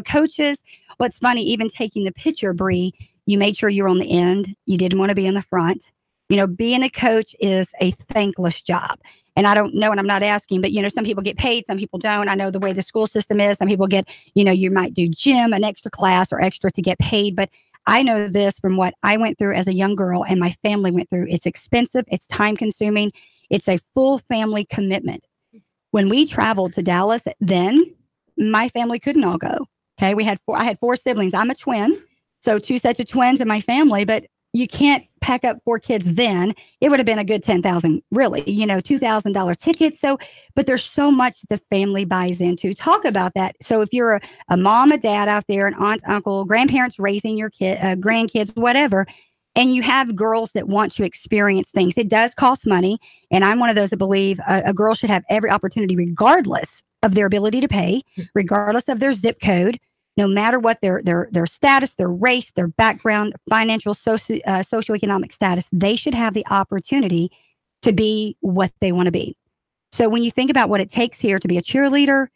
coaches. What's funny, even taking the picture, Bree, you made sure you're on the end. You didn't want to be in the front. Being a coach is a thankless job. And I don't know, and I'm not asking, but, some people get paid, some people don't. I know the way the school system is. Some people get, you might do gym, an extra class or extra to get paid. But I know this from what I went through as a young girl and my family went through. It's expensive. It's time consuming. It's a full family commitment. When we traveled to Dallas, then my family couldn't all go. Okay. I had 4 siblings. I'm a twin. So 2 sets of twins in my family, but you can't pack up 4 kids then. It would have been a good $10,000, really, $2,000 tickets. So, but there's so much the family buys into. Talk about that. So if you're a mom, a dad out there, an aunt, uncle, grandparents raising your grandkids, whatever, and you have girls that want to experience things, it does cost money. And I'm one of those that believe a girl should have every opportunity, regardless of their ability to pay, regardless of their zip code, no matter what their status, their race, their background, financial, socioeconomic status, they should have the opportunity to be what they want to be. So when you think about what it takes here to be a cheerleader,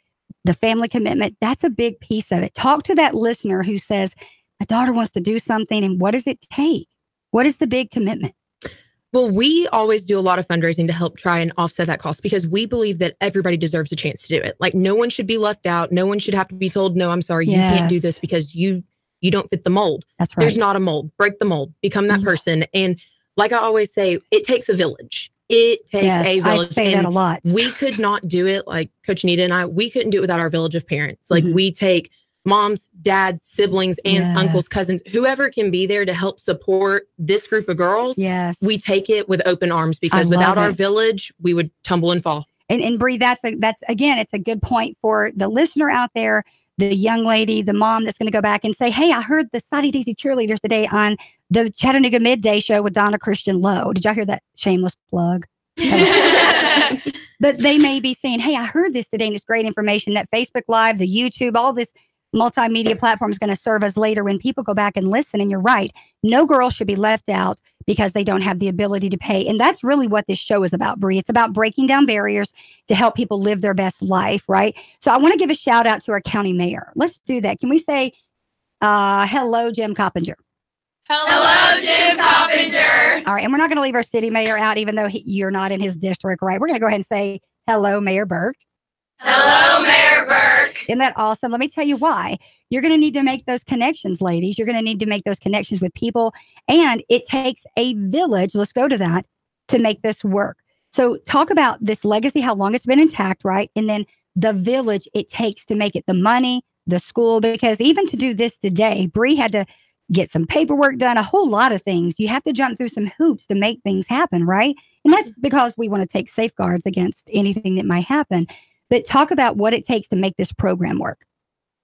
the family commitment, that's a big piece of it. Talk to that listener who says, my daughter wants to do something, and what does it take? What is the big commitment? Well, we always do a lot of fundraising to help try and offset that cost because we believe that everybody deserves a chance to do it. Like no one should be left out. No one should have to be told, no, I'm sorry, you can't do this because you don't fit the mold. That's right. There's not a mold. Break the mold. Become that person. And like I always say, it takes a village. It takes a village. I say that a lot. We could not do it, like Coach Anita and I, we couldn't do it without our village of parents. Like we take moms, dads, siblings, aunts, uncles, cousins, whoever can be there to help support this group of girls. Yes. We take it with open arms because without our village, we would tumble and fall. And Bree, that's again, it's a good point for the listener out there, the young lady, the mom that's going to go back and say, hey, I heard the Soddy Daisy cheerleaders today on the Chattanooga Midday show with Donna, Lowe. Did y'all hear that shameless plug? But they may be saying, hey, I heard this today and it's great information. That Facebook Live, the YouTube, all this multimedia platform is going to serve us later when people go back and listen. And you're right. No girl should be left out because they don't have the ability to pay. And that's really what this show is about, Bree. It's about breaking down barriers to help people live their best life, right? So I want to give a shout out to our county mayor. Let's do that. Can we say, hello, Jim Coppinger? Hello, Jim Coppinger. All right. And we're not going to leave our city mayor out, even though you're not in his district, right? We're going to go ahead and say, hello, Mayor Burke. Hello, Mayor Burke. Isn't that awesome? Let me tell you why. You're going to need to make those connections, ladies. You're going to need to make those connections with people. And it takes a village, let's go to that, to make this work. So talk about this legacy, how long it's been intact, right? And then the village it takes to make it, the money, the school, because even to do this today, Bree had to get some paperwork done, a whole lot of things. You have to jump through some hoops to make things happen, right? And that's because we want to take safeguards against anything that might happen. But talk about what it takes to make this program work.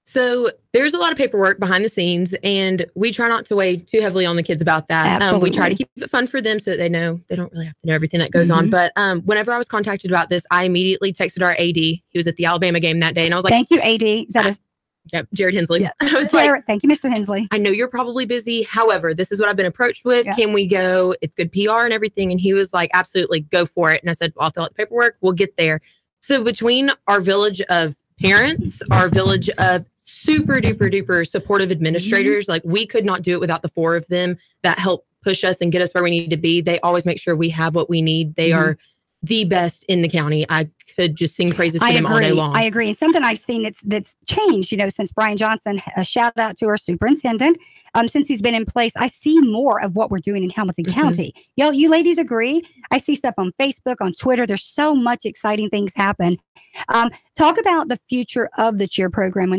So there's a lot of paperwork behind the scenes, and we try not to weigh too heavily on the kids about that. We try to keep it fun for them so that they know they don't really have to know everything that goes on. But whenever I was contacted about this, I immediately texted our AD. He was at the Alabama game that day, and I was like, "Thank you, AD." Is that Jared Hensley. Yeah. I was Jared, like, thank you, Mr. Hensley. I know you're probably busy. However, this is what I've been approached with. Can we go? It's good PR and everything. And he was like, absolutely, go for it. And I said, well, I'll fill out the paperwork. We'll get there. So between our village of parents, our village of super duper duper supportive administrators, like we could not do it without the 4 of them that help push us and get us where we need to be. They always make sure we have what we need. They are the best in the county. I could just sing praises to them all day long. I agree. And something I've seen that's changed, since Brian Johnson, a shout out to our superintendent. Since he's been in place, I see more of what we're doing in Hamilton County. You ladies agree? I see stuff on Facebook, on Twitter. There's so much exciting things happen. Talk about the future of the cheer program.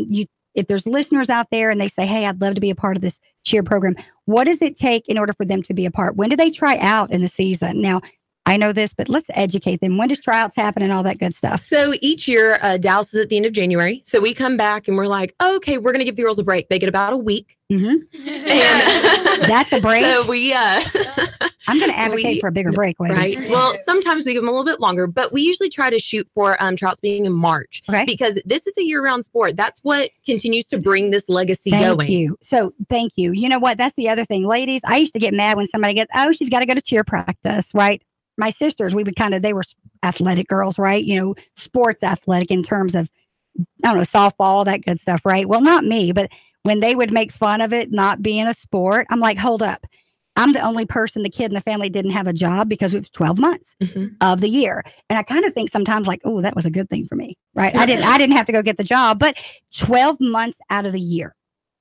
If there's listeners out there and they say, hey, I'd love to be a part of this cheer program, what does it take in order for them to be a part? When do they try out in the season? Now, I know this, but let's educate them. When does tryouts happen and all that good stuff? So each year, Dallas is at the end of January. So we come back and we're like, okay, we're going to give the girls a break. They get about a week. And that's a break. So we, I'm going to advocate for a bigger break. Ladies. Right. Well, sometimes we give them a little bit longer, but we usually try to shoot for tryouts being in March. Okay. Because this is a year-round sport. That's what continues to bring this legacy going. Thank you. So thank you. You know what? That's the other thing. Ladies, I used to get mad when somebody goes, oh, she's got to go to cheer practice, right? My sisters, we would they were athletic girls, right? Sports athletic in terms of, softball, that good stuff, right? Well, not me, but when they would make fun of it not being a sport, I'm like, hold up. I'm the only person, the kid in the family didn't have a job because it was 12 months of the year. And I kind of think sometimes like, oh, that was a good thing for me, right? I didn't have to go get the job, but 12 months out of the year,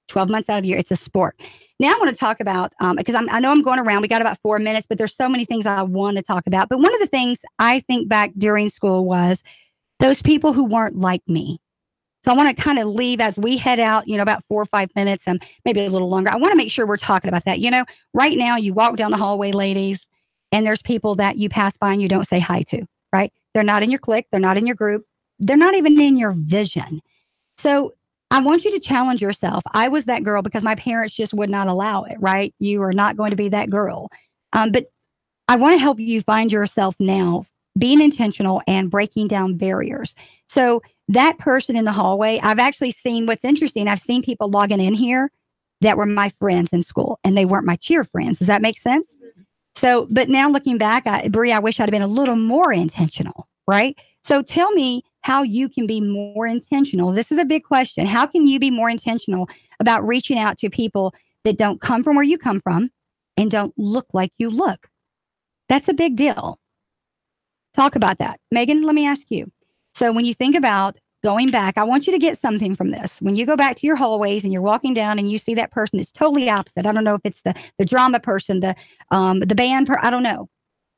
12 months out of the year, it's a sport. Now I want to talk about, because I know I'm going around, we got about 4 minutes, but there's so many things I want to talk about. But one of the things I think back during school was those people who weren't like me. So I want to kind of leave as we head out, about 4 or 5 minutes and maybe a little longer. I want to make sure we're talking about that. Right now you walk down the hallway, ladies, and there's people that you pass by and you don't say hi to, right? They're not in your clique. They're not in your group. They're not even in your vision. So I want you to challenge yourself. I was that girl because my parents just would not allow it, right? You are not going to be that girl. But I want to help you find yourself now, being intentional and breaking down barriers. So that person in the hallway, I've actually seen what's interesting. I've seen people logging in here that were my friends in school and they weren't my cheer friends. Does that make sense? So, but now looking back, Bree, I wish I'd have been a little more intentional, right? So tell me how you can be more intentional. This is a big question. How can you be more intentional about reaching out to people that don't come from where you come from and don't look like you look? That's a big deal. Talk about that. Megan, let me ask you. So when you think about going back, I want you to get something from this. When you go back to your hallways and you're walking down and you see that person that's totally opposite. I don't know if it's the drama person, the band I don't know.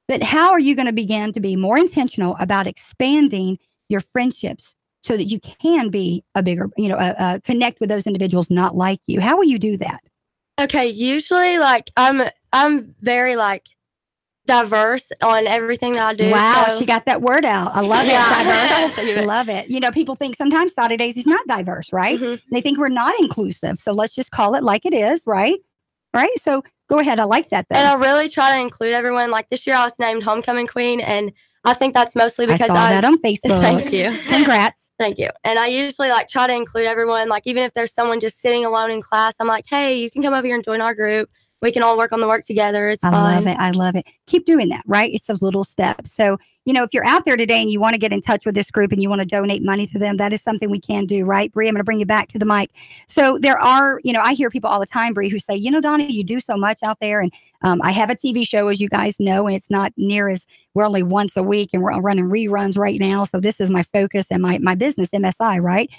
But how are you going to begin to be more intentional about expanding your friendships so that you can be a bigger, connect with those individuals not like you? How will you do that? Okay, usually I'm very diverse on everything that I do. Wow, so. She got that word out. I love it. Diverse. I love it. People think sometimes Saturdays is not diverse, right? They think we're not inclusive. So let's just call it like it is, right? Right. So go ahead. I like that. And I really try to include everyone. Like this year I was named Homecoming Queen, and I think that's mostly because I saw that on Facebook. Thank you. Congrats. Thank you. And I usually try to include everyone. Like even if there's someone just sitting alone in class, I'm like, hey, you can come over here and join our group. We can all work on the work together. It's fun. I love it. Keep doing that, right? It's those little steps. So, if you're out there today and you want to get in touch with this group and you want to donate money to them, that is something we can do, right? Bree, I'm going to bring you back to the mic. So there are, I hear people all the time, Bree, who say, Donna, you do so much out there. And I have a TV show, as you guys know, and it's not near as, we're only once a week and we're running reruns right now. So this is my focus and my business, MSI, right?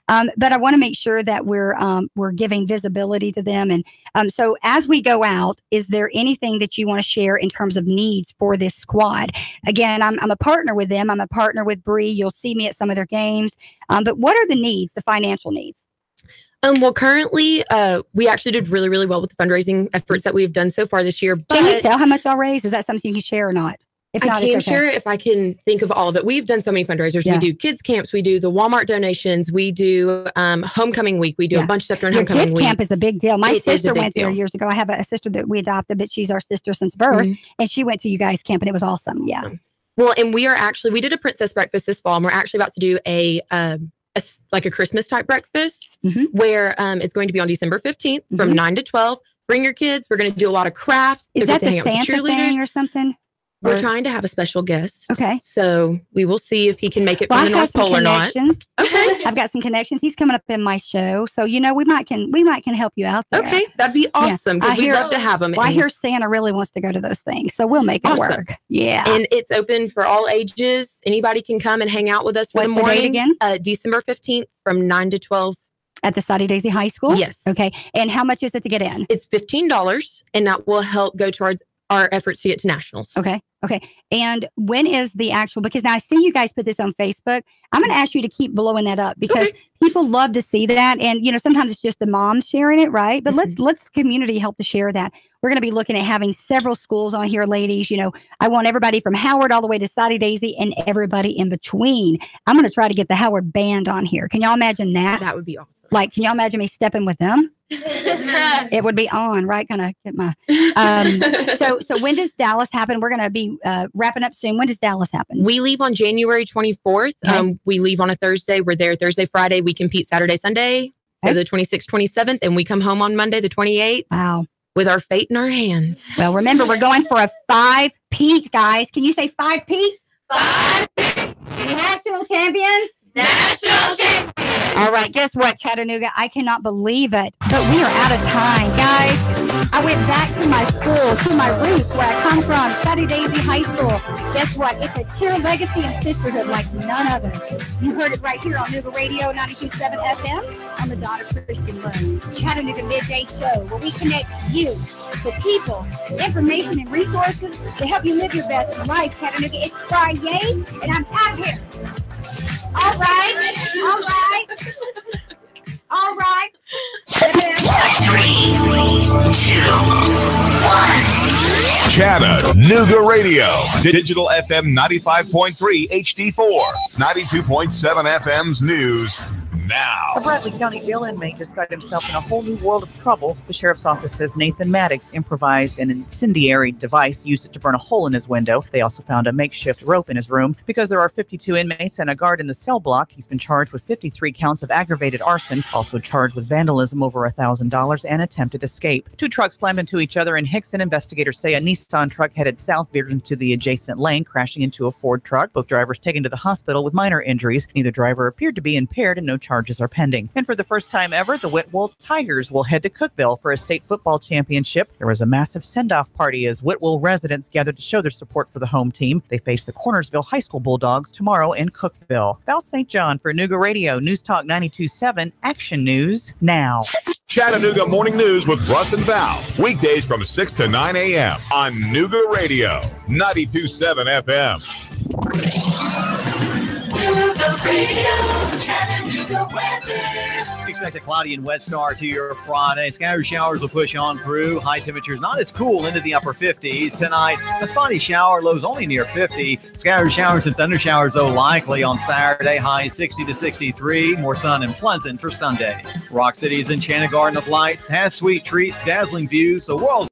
But I want to make sure that we're giving visibility to them. And so as we go out, is there anything that you want to share in terms of needs for this squad? Again, I'm a partner with them. I'm a partner with Bree. You'll see me at some of their games. But what are the needs, the financial needs? Well, currently, we actually did really, really well with the fundraising efforts that we've done so far this year. But can you tell how much y'all raised? Is that something you can share or not? If not, I can share if I can think of all of it. We've done so many fundraisers. Yeah. We do kids camps. We do the Walmart donations. We do homecoming week. We do a bunch of stuff during homecoming week. Kids camp is a big deal. My sister went there years ago. I have a sister that we adopted, but she's our sister since birth. And she went to you guys' camp and it was awesome. Yeah. Well, and we did a princess breakfast this fall, and we're actually about to do a Christmas type breakfast where it's going to be on December 15th from 9 to 12. Bring your kids. We're going to do a lot of crafts. Is that the Santa thing or something? We're trying to have a special guest. Okay. So we will see if he can make it from the North Pole or not. Okay. I've got some connections. He's coming up in my show. So, we might can help you out there. Okay. That'd be awesome because we'd love to have him. Well, I hear Santa really wants to go to those things. So we'll make it work. Yeah. And it's open for all ages. Anybody can come and hang out with us for the morning. What's the date again? December 15th from 9 to 12. At the Soddy Daisy High School? Yes. Okay. And how much is it to get in? It's $15 and that will help go towards our efforts to get to nationals. Okay. And when is the actual, because now I see you guys put this on Facebook. I'm going to ask you to keep blowing that up because people love to see that. And, sometimes it's just the moms sharing it, right? But let's community help to share that. We're going to be looking at having several schools on here, ladies. I want everybody from Howard all the way to Soddy Daisy and everybody in between. I'm going to try to get the Howard band on here. Can y'all imagine that? That would be awesome. Can y'all imagine me stepping with them? It would be on, right? Gonna get my so when does Dallas happen? We're gonna be wrapping up soon. When does Dallas happen? We leave on January 24th. Okay. We leave on a Thursday. We're there Thursday, Friday. We compete Saturday, Sunday. So the 26th, 27th, and we come home on Monday, the 28th. Wow. With our fate in our hands. Well, remember, we're going for a 5-peat, guys. Can you say 5-peat? 5-peat. National champions. National champions. All right, guess what, Chattanooga? I cannot believe it, but we are out of time, guys. I went back to my school, to my roots, where I come from, Study Daisy High School. Guess what? It's a cheer legacy and sisterhood like none other. You heard it right here on Nooga Radio 92.7 FM on the Donna Christian Room. Chattanooga Midday Show, where we connect you to people, information, and resources to help you live your best life, Chattanooga. It's Friday, and I'm out of here. All right. All right. 3, 2, 1. Chattanooga Radio. Digital FM 95.3 HD4. 92.7 FM's news. Now. A Bradley County jail inmate just got himself in a whole new world of trouble. The sheriff's office says Nathan Maddox improvised an incendiary device, used it to burn a hole in his window. They also found a makeshift rope in his room. Because there are 52 inmates and a guard in the cell block, he's been charged with 53 counts of aggravated arson, also charged with vandalism over $1,000 and attempted escape. Two trucks slammed into each other in Hickson. Investigators say a Nissan truck headed south veered into the adjacent lane, crashing into a Ford truck. Both drivers taken to the hospital with minor injuries. Neither driver appeared to be impaired and no charges are pending. And for the first time ever, the Whitwell Tigers will head to Cookeville for a state football championship. There was a massive send-off party as Whitwell residents gathered to show their support for the home team. They face the Cornersville High School Bulldogs tomorrow in Cookeville. Val St. John for Nooga Radio, News Talk 92.7, Action News now. Chattanooga Morning News with Russ and Val. Weekdays from 6 to 9 a.m. on Nooga Radio, 92.7 FM. Nooga Radio, Chattanooga weather. Expect a cloudy and wet start to your Friday. Scattered showers will push on through. High temperatures not as cool, into the upper 50s. Tonight, a spotty shower, lows only near 50. Scattered showers and thunder showers, though, likely on Saturday. High 60 to 63. More sun and pleasant for Sunday. Rock City's Enchanted Garden of Lights has sweet treats, dazzling views. The world's